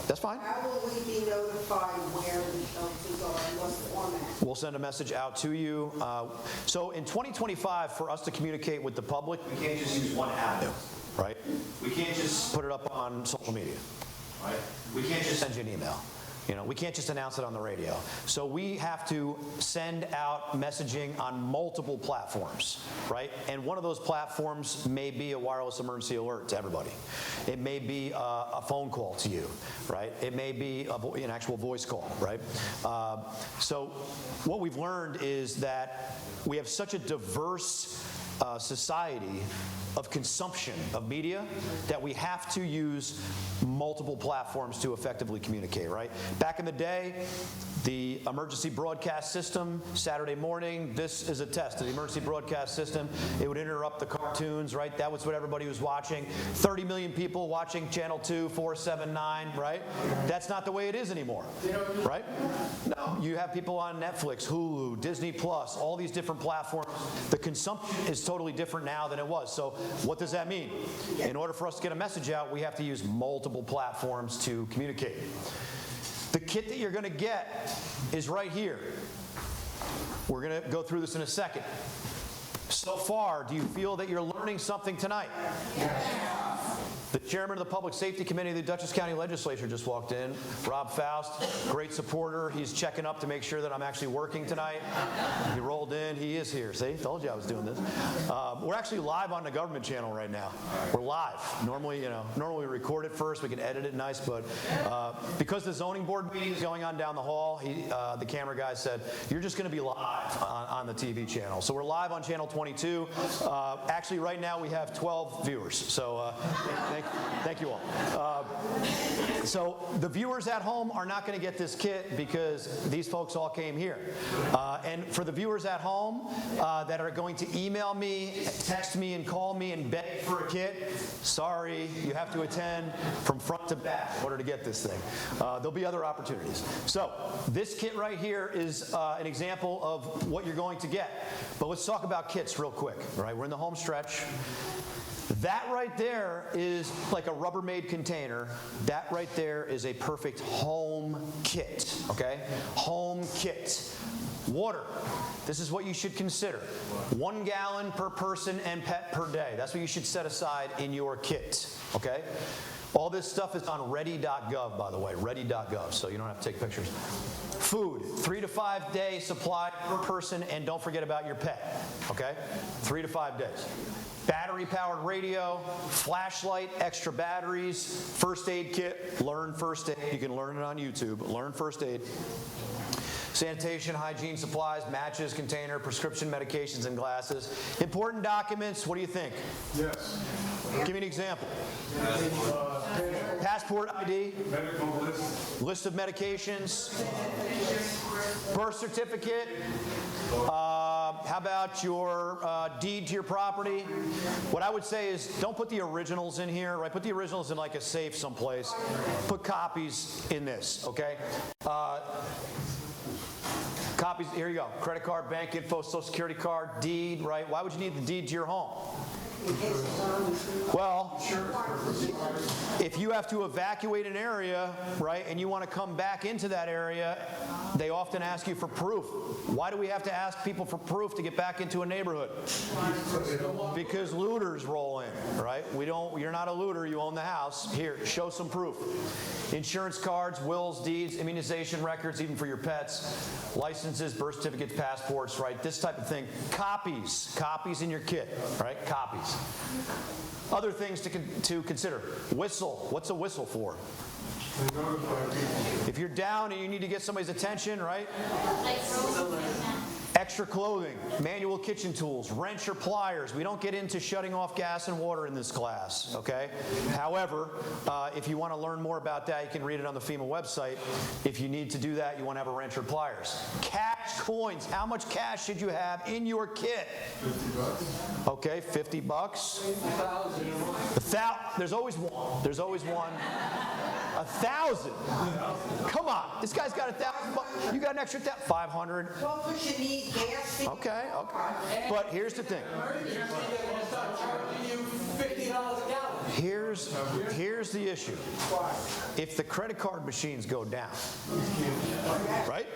That's fine. How will we be notified where the shelters are and what's the format? We'll send a message out to you. So in 2025, for us to communicate with the public, we can't just use one avenue, right? We can't just put it up on social media, right? We can't just send you an email. You know, we can't just announce it on the radio. So we have to send out messaging on multiple platforms, right? And one of those platforms may be a wireless emergency alert to everybody. It may be a phone call to you, right? It may be an actual voice call, right? So what we've learned is that we have such a diverse society of consumption of media that we have to use multiple platforms to effectively communicate, right? Back in the day, the emergency broadcast system, Saturday morning, this is a test of the emergency broadcast system. It would interrupt the cartoons, right? That was what everybody was watching. 30 million people watching Channel 2, 479, right? That's not the way it is anymore, right? No, you have people on Netflix, Hulu, Disney Plus, all these different platforms. The consumption is totally different now than it was. So what does that mean? In order for us to get a message out, we have to use multiple platforms to communicate. The kit that you're going to get is right here. We're going to go through this in a second. So far, do you feel that you're learning something tonight? The chairman of the Public Safety Committee of the Dutchess County Legislature just walked in. Rob Faust, great supporter. He's checking up to make sure that I'm actually working tonight. He rolled in. He is here. See, told you I was doing this. We're actually live on the government channel right now. We're live. Normally we record it first. We can edit it nice, but because the zoning board meeting is going on down the hall, the camera guy said, you're just going to be live on the TV channel. So we're live on channel 22. Actually, right now we have 12 viewers. So thank you all. So the viewers at home are not going to get this kit because these folks all came here. And for the viewers at home that are going to email me, text me, and call me and beg for a kit, sorry, you have to attend from front to back in order to get this thing. There'll be other opportunities. So this kit right here is an example of what you're going to get. But let's talk about kits real quick. All right, we're in the home stretch. That right there is like a Rubbermaid container. That right there is a perfect home kit, okay? Home kit. Water. This is what you should consider. 1 gallon per person and pet per day. That's what you should set aside in your kit, okay? All this stuff is on ready.gov, by the way, ready.gov, so you don't have to take pictures. Food, 3 to 5 day supply per person, and don't forget about your pet, okay? 3 to 5 days. Battery-powered radio, flashlight, extra batteries, first aid kit, learn first aid. You can learn it on YouTube. Learn first aid. Sanitation, hygiene supplies, matches, container, prescription medications, and glasses. Important documents, what do you think? Yes. Give me an example. Passport ID. Medical list. List of medications. Birth certificate. How about your deed to your property? What I would say is don't put the originals in here, right? Put the originals in like a safe someplace. Put copies in this, okay? Copies, here you go. Credit card, bank info, social security card, deed, right? Why would you need the deed to your home? Well, if you have to evacuate an area, right, and you want to come back into that area, they often ask you for proof. Why do we have to ask people for proof to get back into a neighborhood? Because looters roll in, right? You're not a looter, you own the house. Here, show some proof. Insurance cards, wills, deeds, immunization records, even for your pets, licenses, birth certificates, passports, right? This type of thing. Copies in your kit, right? Copies. Other things to consider. Whistle. What's a whistle for? If you're down and you need to get somebody's attention, right? Extra clothing, manual kitchen tools, wrench or pliers. We don't get into shutting off gas and water in this class, okay? However, if you want to learn more about that, you can read it on the FEMA website. If you need to do that, you want to have a wrench or pliers. Cash coins. How much cash should you have in your kit? $50. Okay, $50. 1,000. There's always one. There's always one. 1,000. Come on, this guy's got $1,000. You got an extra 500. Well, but you need gas. Okay. But here's the thing. Here's the issue. If the credit card machines go down, right?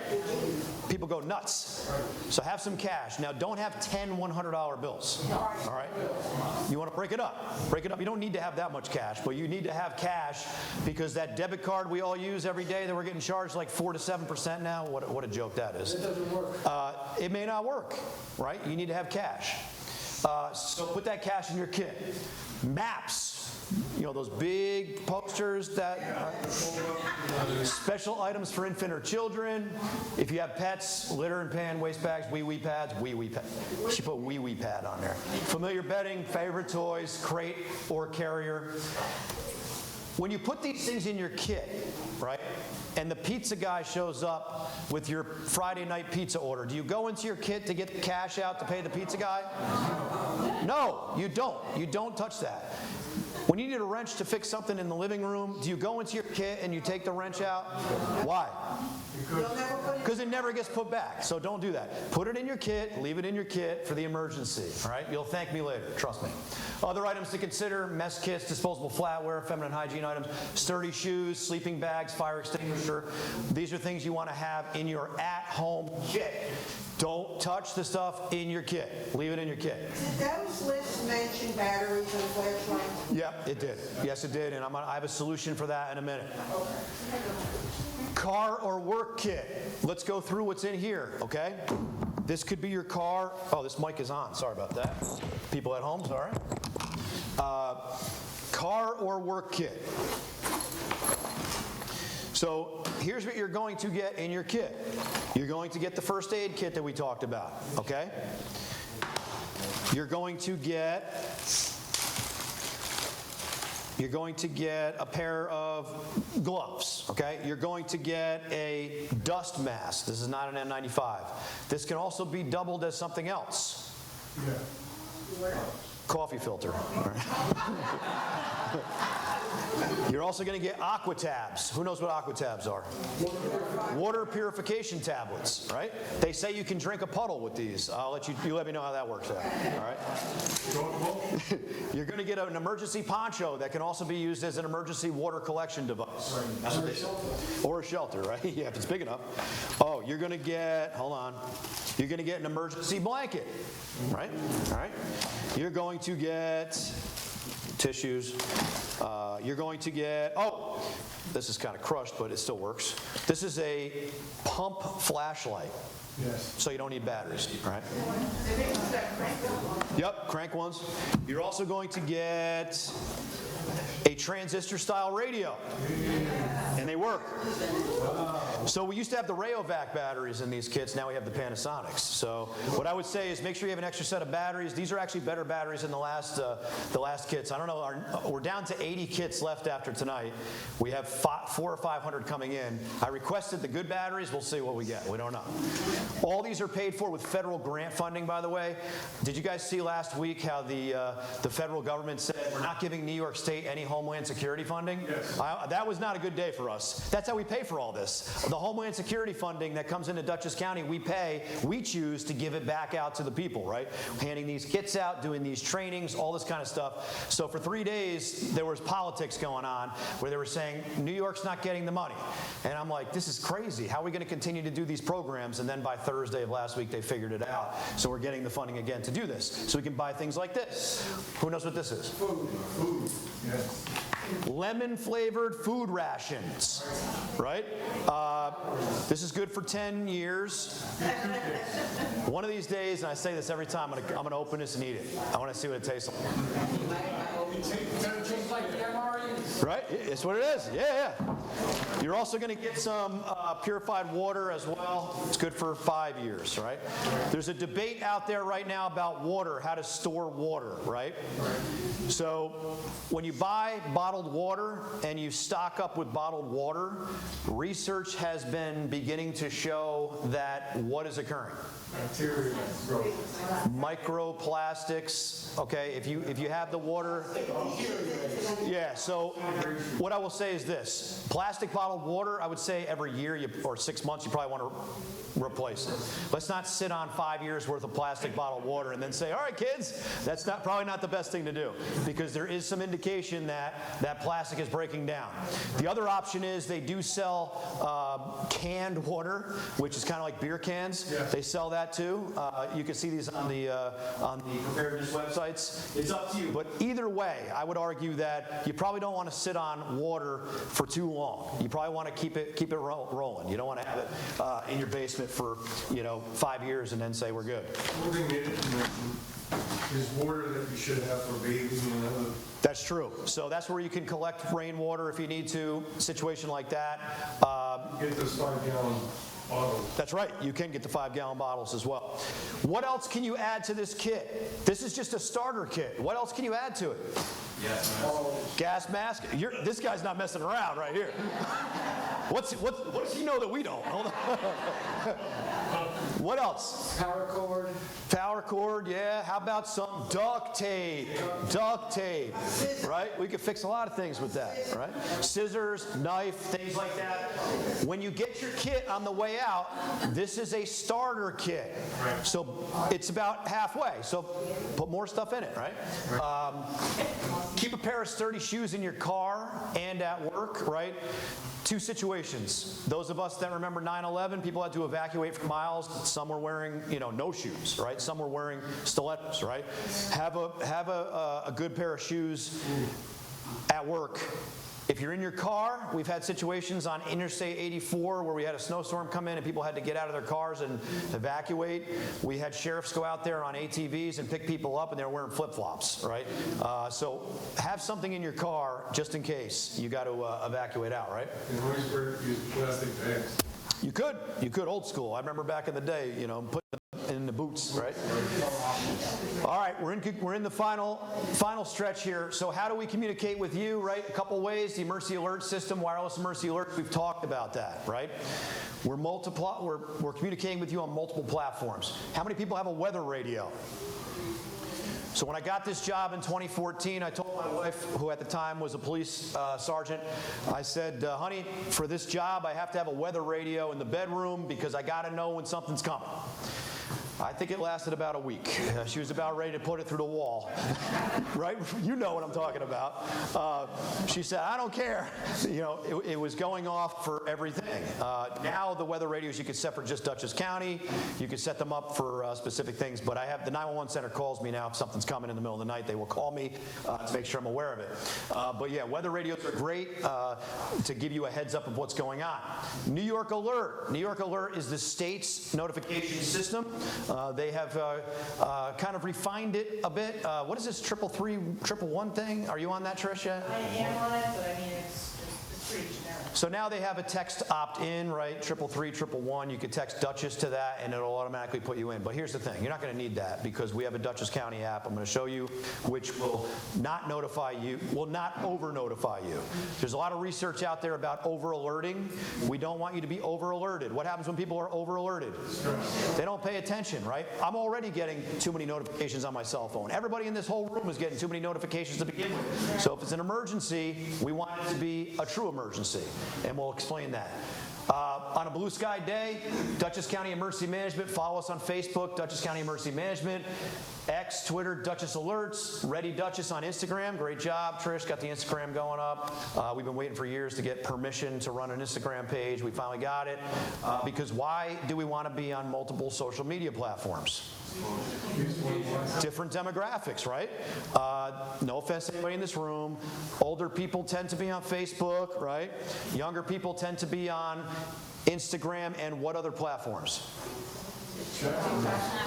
People go nuts. So have some cash. Now, don't have 10 $100 bills. All right? You want to break it up. Break it up. You don't need to have that much cash, but you need to have cash because that debit card we all use every day that we're getting charged like 4 to 7% now. What a joke that is. It doesn't work. It may not work, right? You need to have cash. So put that cash in your kit. Maps. You know, those big posters that special items for infant or children. If you have pets, litter and pan, waste bags, wee-wee pads, wee-wee pad. You should put wee-wee pad on there. Familiar bedding, favorite toys, crate or carrier. When you put these things in your kit, right, and the pizza guy shows up with your Friday night pizza order, do you go into your kit to get the cash out to pay the pizza guy? No, you don't. You don't touch that. When you need a wrench to fix something in the living room, do you go into your kit and you take the wrench out? Why? Because it never gets put back, so don't do that. Put it in your kit, leave it in your kit for the emergency, all right? You'll thank me later, trust me. Other items to consider, mess kits, disposable flatware, feminine hygiene items, sturdy shoes, sleeping bags, fire extinguisher. These are things you want to have in your at-home kit. Don't touch the stuff in your kit. Leave it in your kit. Did those lists mention batteries and flashlights? Yeah, it did. Yes, it did, and I have a solution for that in a minute. Car or work kit. Let's go through what's in here, okay? This could be your car. Oh, this mic is on. Sorry about that. People at home, sorry. Car or work kit. So here's what you're going to get in your kit. You're going to get the first aid kit that we talked about, okay? You're going to get a pair of gloves, okay? You're going to get a dust mask. This is not an N95. This can also be doubled as something else. Yeah. Coffee filter. You're also going to get aqua tabs. Who knows what aqua tabs are? Water purification tablets, right? They say you can drink a puddle with these. I'll let you let me know how that works out. All right. You're going to get an emergency poncho that can also be used as an emergency water collection device. That's what they say. Or a shelter, right? Yeah, if it's big enough. Oh, you're going to get, hold on. You're going to get an emergency blanket, right? All right. You're going to get tissues. You're going to get, oh, this is kind of crushed, but it still works. This is a pump flashlight. Yes. So you don't need batteries, right? Yep, crank ones. You're also going to get a transistor-style radio, and they work. So we used to have the Rayovac batteries in these kits. Now we have the Panasonics. So what I would say is make sure you have an extra set of batteries. These are actually better batteries than the last kits. I don't know. We're down to 80 kits left after tonight. We have 400 or 500 coming in. I requested the good batteries. We'll see what we get. We don't know. All these are paid for with federal grant funding, by the way. Did you guys see last week how the federal government said we're not giving New York State any Homeland Security funding? Yes. That was not a good day for us. That's how we pay for all this. The Homeland Security funding that comes into Dutchess County, we choose to give it back out to the people, right? Handing these kits out, doing these trainings, all this kind of stuff. So for 3 days, there was politics going on where they were saying, New York's not getting the money. And I'm like, this is crazy. How are we going to continue to do these programs? And then by Thursday of last week, they figured it out. So we're getting the funding again to do this. So we can buy things like this. Who knows what this is? Food. Yes. Lemon-flavored food rations, right? This is good for 10 years. One of these days, and I say this every time, I'm gonna open this and eat it. I want to see what it tastes like. Tastes like the MREs. Right? It's what it is. Yeah. You're also going to get some purified water as well. It's good for 5 years, right? There's a debate out there right now about water, how to store water, right? So when you buy bottled water and you stock up with bottled water, research has been beginning to show that what is occurring? Bacteria growth. Microplastics, okay, if you have the water. Yeah, so what I will say is this. Plastic bottled water, I would say every year or 6 months you probably want to replace it. Let's not sit on 5 years worth of plastic bottled water and then say, all right, kids, that's probably not the best thing to do, because there is some indication that plastic is breaking down. The other option is they do sell canned water, which is kind of like beer cans. Yes. They sell that too. You can see these on the Preparedness websites. It's up to you. But either way, I would argue that you probably don't want to sit on water for too long. You probably want to keep it rolling. You don't want to have it in your basement for 5 years and then say we're good. One thing they didn't mention is water that you should have for bathing and other. That's true. So that's where you can collect rainwater if you need to. Situation like that. Get those 5-gallon bottles. That's right. You can get the 5-gallon bottles as well. What else can you add to this kit? This is just a starter kit. What else can you add to it? Gas mask. This guy's not messing around right here. What does he know that we don't? Hold on. What else? Power cord. Power cord, yeah. How about some duct tape? Duct tape, right? We could fix a lot of things with that, right? Scissors, knife, things like that. When you get your kit on the way out, this is a starter kit. So it's about halfway. So put more stuff in it, right? Keep a pair of sturdy shoes in your car and at work, right? Two situations. Those of us that remember 9/11, people had to evacuate for miles. Some were wearing, no shoes, right? Some were wearing stilettos, right? Have a good pair of shoes at work. If you're in your car, we've had situations on Interstate 84 where we had a snowstorm come in and people had to get out of their cars and evacuate. We had sheriffs go out there on ATVs and pick people up, and they were wearing flip-flops, right? So have something in your car just in case you got to evacuate out, right? And always use plastic bags. You could old school. I remember back in the day, putting them in the boots, right? All right, we're in the final stretch here. So how do we communicate with you, right? A couple ways. The emergency alert system, wireless emergency alert. We've talked about that, right? We're communicating with you on multiple platforms. How many people have a weather radio? So when I got this job in 2014, I told my wife, who at the time was a police sergeant, I said, honey, for this job, I have to have a weather radio in the bedroom because I got to know when something's coming. I think it lasted about a week. She was about ready to put it through the wall, right? You know what I'm talking about. She said, I don't care. It was going off for everything. Now the weather radios you can set for just Dutchess County. You can set them up for specific things, but I have the 911 center calls me now if something's coming in the middle of the night. They will call me to make sure I'm aware of it. But yeah, weather radios are great to give you a heads up of what's going on. New York Alert. New York Alert is the state's notification system. They have kind of refined it a bit. What is this 333-111 thing? Are you on that, Tricia? I am on it, but I mean, it's pretty generic. So now they have a text opt-in, right? 333-111. You could text Dutchess to that, and it'll automatically put you in. But here's the thing. You're not going to need that because we have a Dutchess County app I'm going to show you, which will not notify you, will not over-notify you. There's a lot of research out there about over-alerting. We don't want you to be over-alerted. What happens when people are over-alerted? They don't pay attention, right? I'm already getting too many notifications on my cell phone. Everybody in this whole room is getting too many notifications to begin with. So if it's an emergency, we want it to be a true emergency. And we'll explain that. On a blue sky day, Dutchess County Emergency Management. Follow us on Facebook, Dutchess County Emergency Management. X, Twitter, Dutchess Alerts. Ready Dutchess on Instagram. Great job, Trish. Got the Instagram going up. We've been waiting for years to get permission to run an Instagram page. We finally got it. Because why do we want to be on multiple social media platforms? Different demographics, right? No offense to anybody in this room. Older people tend to be on Facebook, right? Younger people tend to be on Instagram and what other platforms?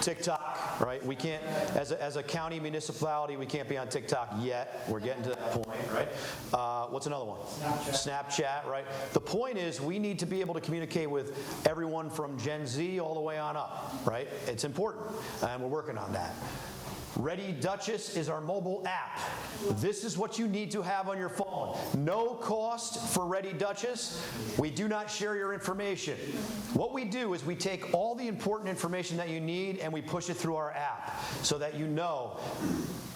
TikTok, right? We can't, as a county municipality, we can't be on TikTok yet. We're getting to that point, right? What's another one? Snapchat, right? The point is we need to be able to communicate with everyone from Gen Z all the way on up, right? It's important, and we're working on that. Ready Dutchess is our mobile app. This is what you need to have on your phone. No cost for Ready Dutchess. We do not share your information. What we do is we take all the important information that you need and we push it through our app so that you know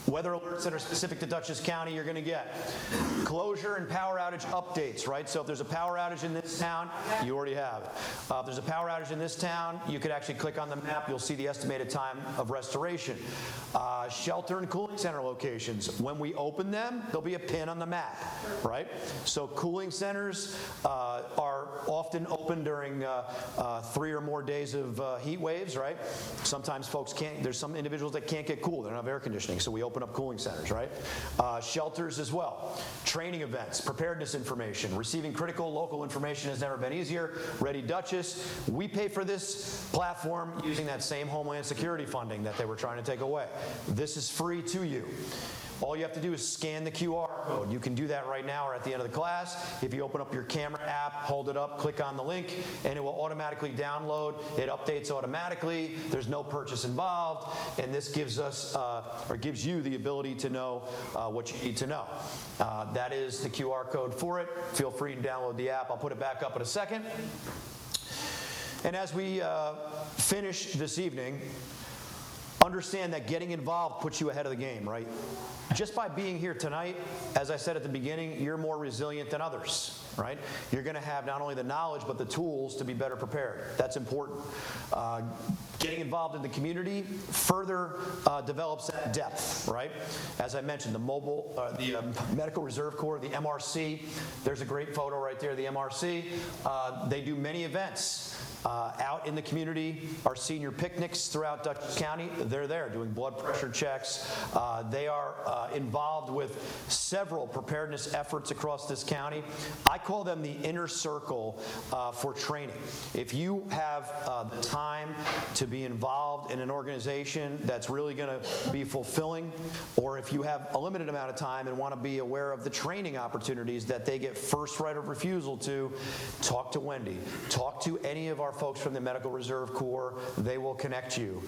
weather alerts that are specific to Dutchess County you're going to get. Closure and power outage updates, right? So if there's a power outage in this town, you already have it. If there's a power outage in this town, you could actually click on the map. You'll see the estimated time of restoration. Shelter and cooling center locations. When we open them, there'll be a pin on the map, right? So cooling centers are often open during 3 or more days of heat waves, right? Sometimes folks can't, there's some individuals that can't get cool. They don't have air conditioning, so we open up cooling centers, right? Shelters as well. Training events, preparedness information, receiving critical local information has never been easier. Ready Dutchess. We pay for this platform using that same Homeland Security funding that they were trying to take away. This is free to you. All you have to do is scan the QR code. You can do that right now or at the end of the class. If you open up your camera app, hold it up, click on the link, and it will automatically download. It updates automatically. There's no purchase involved, and this gives us, or gives you the ability to know what you need to know. That is the QR code for it. Feel free to download the app. I'll put it back up in a second. And as we finish this evening, understand that getting involved puts you ahead of the game, right? Just by being here tonight, as I said at the beginning, you're more resilient than others. right? You're going to have not only the knowledge, but the tools to be better prepared. That's important. Getting involved in the community further develops that depth, right? As I mentioned, the Medical Reserve Corps, the MRC, there's a great photo right there, the MRC. They do many events out in the community. Our senior picnics throughout Dutchess County, they're there doing blood pressure checks. They are involved with several preparedness efforts across this county. I call them the inner circle for training. If you have the time to be involved in an organization that's really going to be fulfilling, or if you have a limited amount of time and want to be aware of the training opportunities that they get first right of refusal to, talk to Wendy. Talk to any of our folks from the Medical Reserve Corps. They will connect you.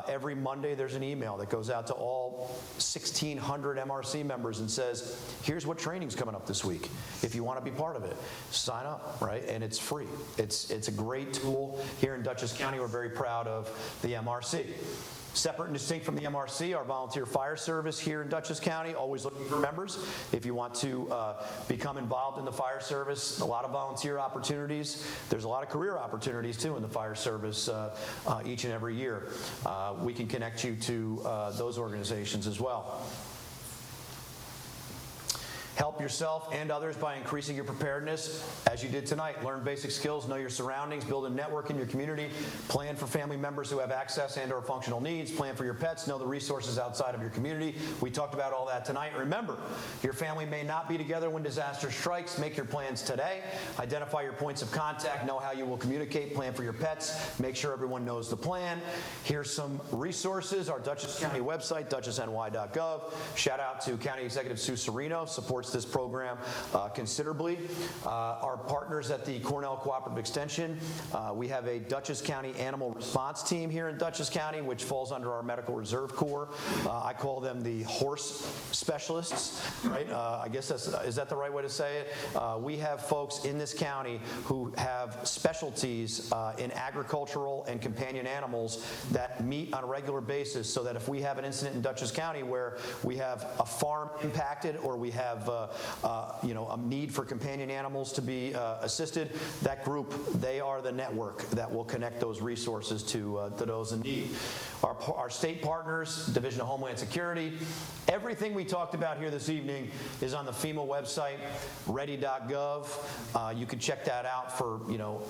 Every Monday there's an email that goes out to all 1,600 MRC members and says, here's what training's coming up this week. If you want to be part of it, sign up, right? And it's free. It's a great tool. Here in Dutchess County, we're very proud of the MRC. Separate and distinct from the MRC, our volunteer fire service here in Dutchess County, always looking for members. If you want to become involved in the fire service, a lot of volunteer opportunities. There's a lot of career opportunities too in the fire service each and every year. We can connect you to those organizations as well. Help yourself and others by increasing your preparedness, as you did tonight. Learn basic skills, know your surroundings, build a network in your community, plan for family members who have access and or functional needs, plan for your pets, know the resources outside of your community. We talked about all that tonight. Remember, your family may not be together when disaster strikes. Make your plans today. Identify your points of contact, know how you will communicate, plan for your pets, make sure everyone knows the plan. Here's some resources, our Dutchess County website, dutchessny.gov. Shout out to County Executive Sue Serino, supports this program considerably. Our partners at the Cornell Cooperative Extension, we have a Dutchess County Animal Response Team here in Dutchess County, which falls under our Medical Reserve Corps. I call them the horse specialists, right? I guess is that the right way to say it? We have folks in this county who have specialties in agricultural and companion animals that meet on a regular basis, so that if we have an incident in Dutchess County where we have a farm impacted, or we have a need for companion animals to be assisted, that group, they are the network that will connect those resources to those in need. Our state partners, Division of Homeland Security, everything we talked about here this evening is on the FEMA website, ready.gov. You can check that out for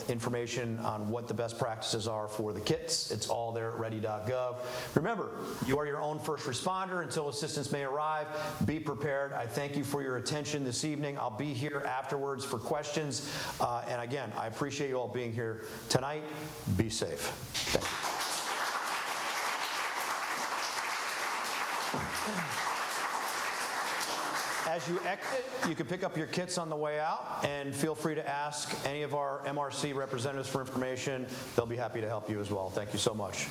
information on what the best practices are for the kits. It's all there at ready.gov. Remember, you are your own first responder until assistance may arrive. Be prepared. I thank you for your attention this evening. I'll be here afterwards for questions. And again, I appreciate you all being here tonight. Be safe. Thank you. As you exit, you can pick up your kits on the way out, and feel free to ask any of our MRC representatives for information. They'll be happy to help you as well. Thank you so much.